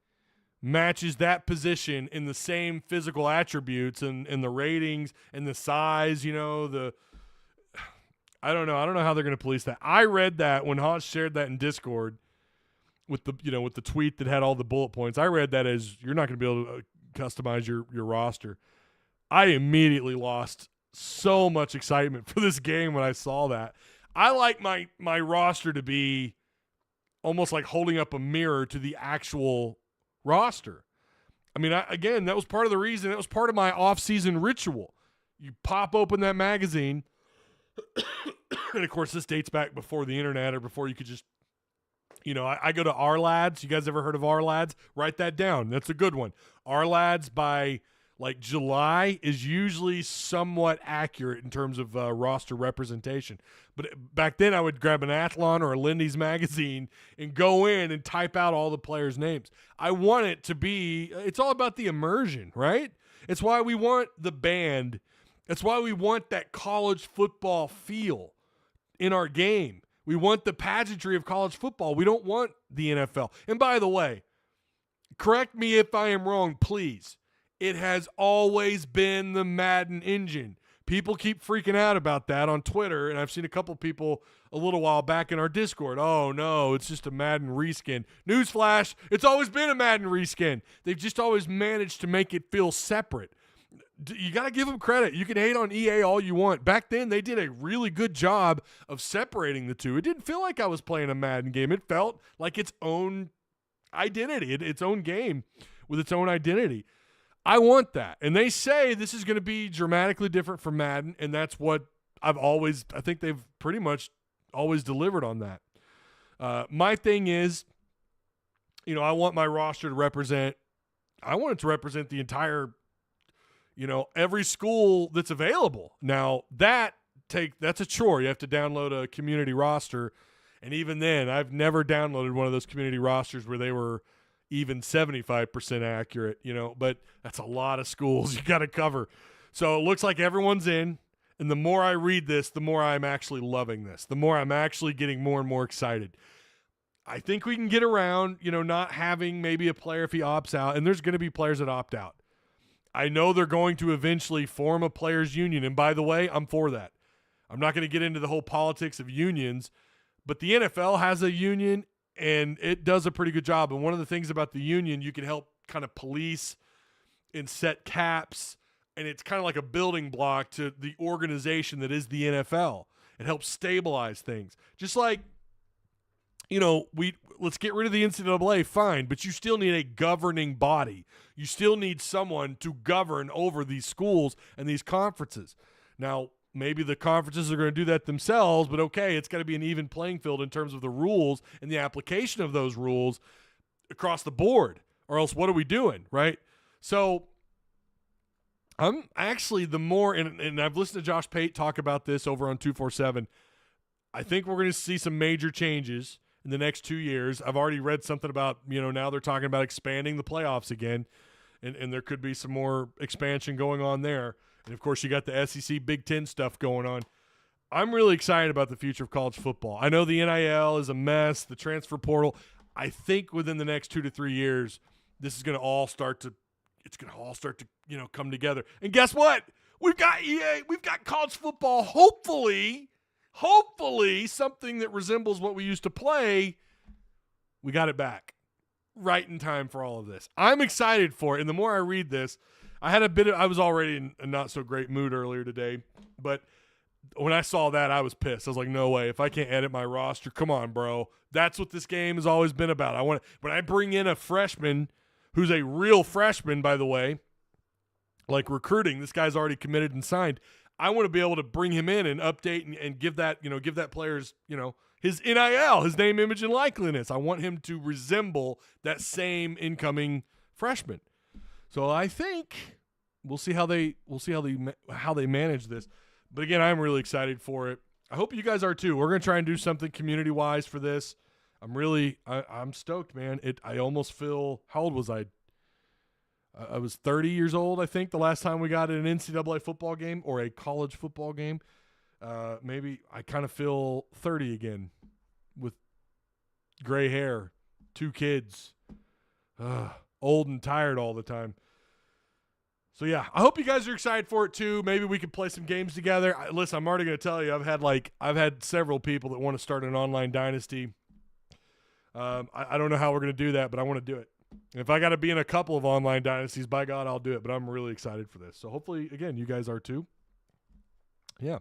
matches that position in the same physical attributes and the ratings and the size, I don't know. I don't know how they're going to police that. I read that when Hogs shared that in Discord with the tweet that had all the bullet points. I read that as you're not going to be able to customize your roster. I immediately lost so much excitement for this game when I saw that. I like my roster to be almost like holding up a mirror to the actual roster. I mean, again, that was part of the reason. That was part of my off-season ritual. You pop open that magazine, and of course, this dates back before the internet or before you could just, I go to Our Lads. You guys ever heard of Our Lads? Write that down. That's a good one. Our Lads by like July is usually somewhat accurate in terms of roster representation. But back then I would grab an Athlon or a Lindy's magazine and go in and type out all the players' names. I want it to be, it's all about the immersion, right? It's why we want the band. It's why we want that college football feel in our game. We want the pageantry of college football. We don't want the NFL. And by the way, correct me if I am wrong, please. It has always been the Madden engine. People keep freaking out about that on Twitter, and I've seen a couple people a little while back in our Discord. Oh, no, it's just a Madden reskin. Newsflash, it's always been a Madden reskin. They've just always managed to make it feel separate. You got to give them credit. You can hate on EA all you want. Back then, they did a really good job of separating the two. It didn't feel like I was playing a Madden game. It felt like its own identity, its own game with its own identity. I want that. And they say this is going to be dramatically different from Madden, and that's what I think they've pretty much always delivered on that. My thing is, I want my roster to represent the entire, every school that's available. Now, that's a chore. You have to download a community roster, and even then, I've never downloaded one of those community rosters where they were even 75% accurate, but that's a lot of schools you got to cover. So it looks like everyone's in, and the more I read this, the more I'm actually loving this, the more I'm actually getting more and more excited. I think we can get around, not having maybe a player if he opts out, and there's going to be players that opt out. I know they're going to eventually form a players' union, and by the way, I'm for that. I'm not going to get into the whole politics of unions, but the NFL has a union, and it does a pretty good job. And one of the things about the union, you can help kind of police and set caps, and it's kind of like a building block to the organization that is the NFL. It helps stabilize things. Just like, let's get rid of the NCAA, fine, but you still need a governing body. You still need someone to govern over these schools and these conferences. Now, maybe the conferences are going to do that themselves, but okay, it's got to be an even playing field in terms of the rules and the application of those rules across the board, or else what are we doing, right? So I'm actually and I've listened to Josh Pate talk about this over on 247. I think we're going to see some major changes in the next 2 years. I've already read something about, now they're talking about expanding the playoffs again, and there could be some more expansion going on there. And, of course, you got the SEC Big Ten stuff going on. I'm really excited about the future of college football. I know the NIL is a mess, the transfer portal. I think within the next 2 to 3 years, this is going to all start to come together. And guess what? We've got EA. We've got college football, hopefully something that resembles what we used to play. We got it back right in time for all of this. I'm excited for it. And the more I read this, I was already in a not so great mood earlier today, but when I saw that, I was pissed. I was like, no way. If I can't edit my roster, come on, bro. That's what this game has always been about. When I bring in a freshman who's a real freshman, by the way, like recruiting, this guy's already committed and signed. I want to be able to bring him in and update and give that player's, his NIL, his name, image, and likeness. I want him to resemble that same incoming freshman. So I think we'll see how they manage this. But again, I'm really excited for it. I hope you guys are too. We're gonna try and do something community-wise for this. I'm stoked, man. I almost feel, how old was I? I was 30 years old, I think, the last time we got an NCAA football game or a college football game. Maybe I kind of feel 30 again with gray hair, 2 kids, old and tired all the time. So, yeah, I hope you guys are excited for it too. Maybe we could play some games together. Listen, I'm already going to tell you, I've had several people that want to start an online dynasty. I don't know how we're going to do that, but I want to do it. If I got to be in a couple of online dynasties, by God, I'll do it. But I'm really excited for this. So hopefully, again, you guys are too. Yeah.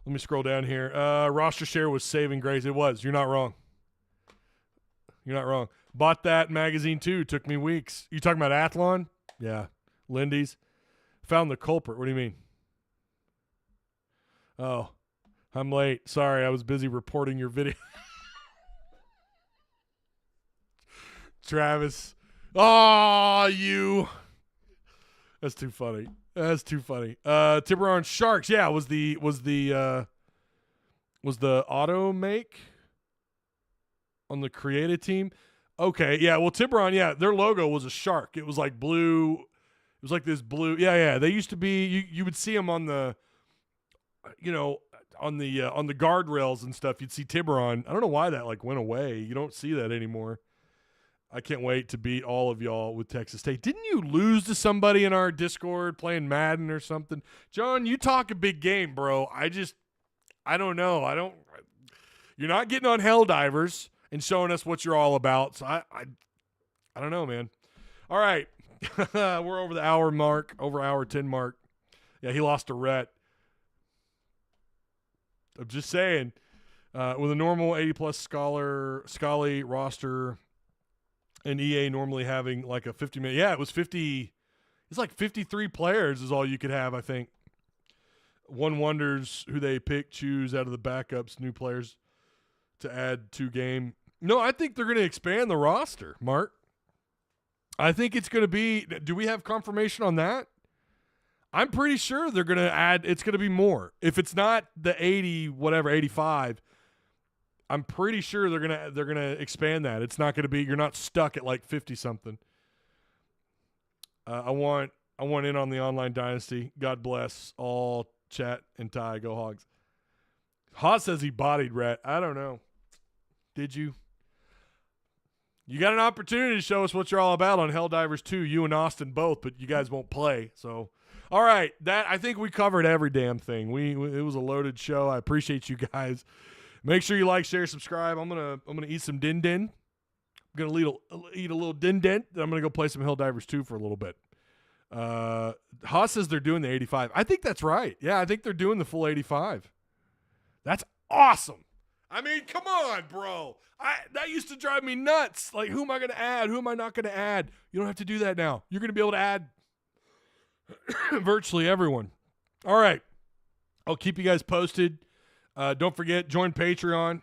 Let me scroll down here. Roster share was saving grace. It was. You're not wrong. Bought that magazine too. Took me weeks. You talking about Athlon? Yeah. Lindy's. Found the culprit. What do you mean? Oh, I'm late. Sorry, I was busy reporting your video. Travis. Oh, you. That's too funny. Tiburon Sharks. Yeah, was the auto make on the creative team. Okay, yeah. Well, Tiburon, yeah, their logo was a shark. It was like blue. It was like this blue. Yeah. They used to be. You would see them on the, on the guardrails and stuff. You'd see Tiburon. I don't know why that went away. You don't see that anymore. I can't wait to beat all of y'all with Texas State. Didn't you lose to somebody in our Discord playing Madden or something? John, you talk a big game, bro. I don't know. You're not getting on Helldivers and showing us what you're all about. So I don't know, man. All right. We're over the hour mark, over hour 10 mark. Yeah, he lost to Rhett. I'm just saying, with a normal 80-plus Scully roster, and EA normally having like a 50-minute. Yeah, it was 50. It's like 53 players is all you could have, I think. One wonders who they choose out of the backups, new players to add to game. No, I think they're going to expand the roster, Mark. I think it's going to be – do we have confirmation on that? I'm pretty sure they're going to add – it's going to be more. If it's not the 80, whatever, 85, I'm pretty sure they're gonna expand that. It's not going to be – you're not stuck at like 50-something. I want in on the online dynasty. God bless all chat and Ty. Go Hogs. Haas says he bodied Rhett. I don't know. Did you? You got an opportunity to show us what you're all about on Helldivers 2, you and Austin both, but you guys won't play. So, all right, I think we covered every damn thing. It was a loaded show. I appreciate you guys. Make sure you like, share, subscribe. I'm gonna eat some din din. I'm gonna eat a little din din. Then I'm gonna go play some Helldivers 2 for a little bit. Haas says they're doing the 85. I think that's right. Yeah, I think they're doing the full 85. That's awesome. I mean, come on, bro. That used to drive me nuts. Like, who am I going to add? Who am I not going to add? You don't have to do that now. You're going to be able to add virtually everyone. All right. I'll keep you guys posted. Don't forget, join Patreon.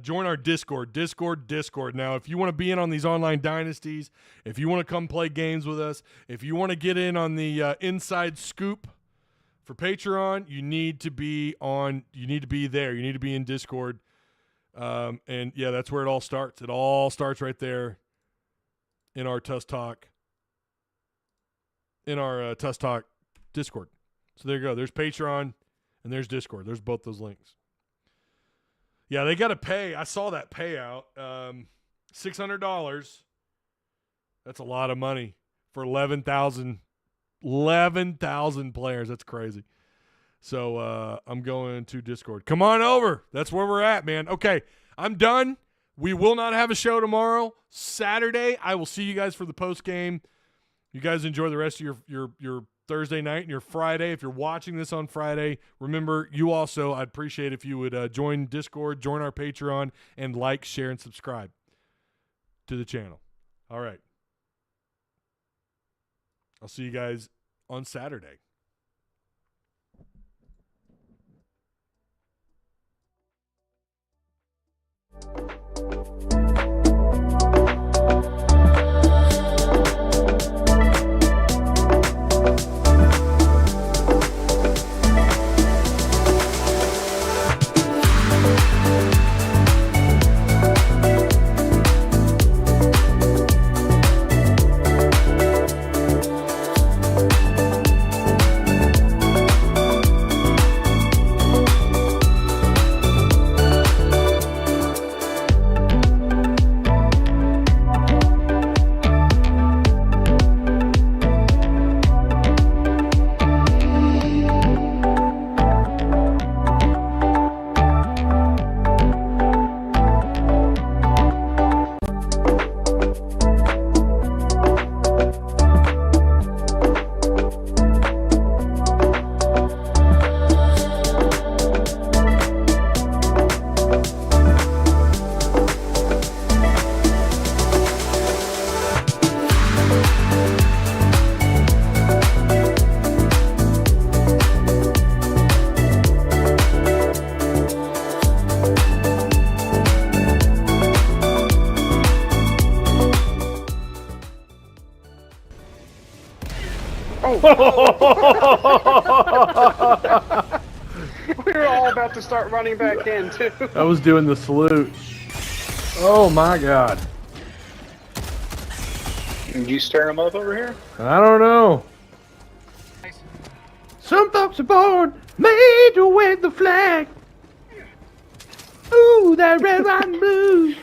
Join our Discord. Discord. Now, if you want to be in on these online dynasties, if you want to come play games with us, if you want to get in on the inside scoop for Patreon, you need to be there. You need to be in Discord. And yeah, that's where it all starts. It all starts right there in our Tuss Talk Discord. So there you go. There's Patreon and there's Discord. There's both those links. Yeah, they got to pay. I saw that payout. $600. That's a lot of money for 11,000 players. That's crazy. So I'm going to Discord. Come on over. That's where we're at, man. Okay, I'm done. We will not have a show tomorrow. Saturday, I will see you guys for the post game. You guys enjoy the rest of your Thursday night and your Friday. If you're watching this on Friday, remember, I'd appreciate if you would join Discord, join our Patreon, and like, share, and subscribe to the channel. All right. I'll see you guys on Saturday. We were all about to start running back in, too. I was doing the salute. Oh, my God. Did you stir him up over here? I don't know. Some folks are born made to wave the flag. Ooh, that red, white, and blue.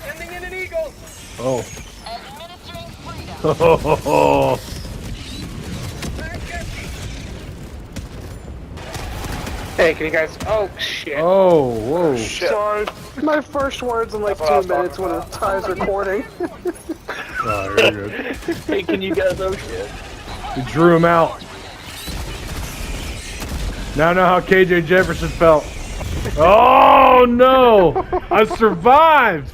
Ending in an eagle. Oh. Oh. Hey, can you guys... Oh, shit. Oh, whoa. Shit. Sorry. My first words in like 2 minutes when it ties recording. Oh, you're good. Hey, can you guys... Oh, shit. We drew him out. Now I know how KJ Jefferson felt. Oh, no. I survived.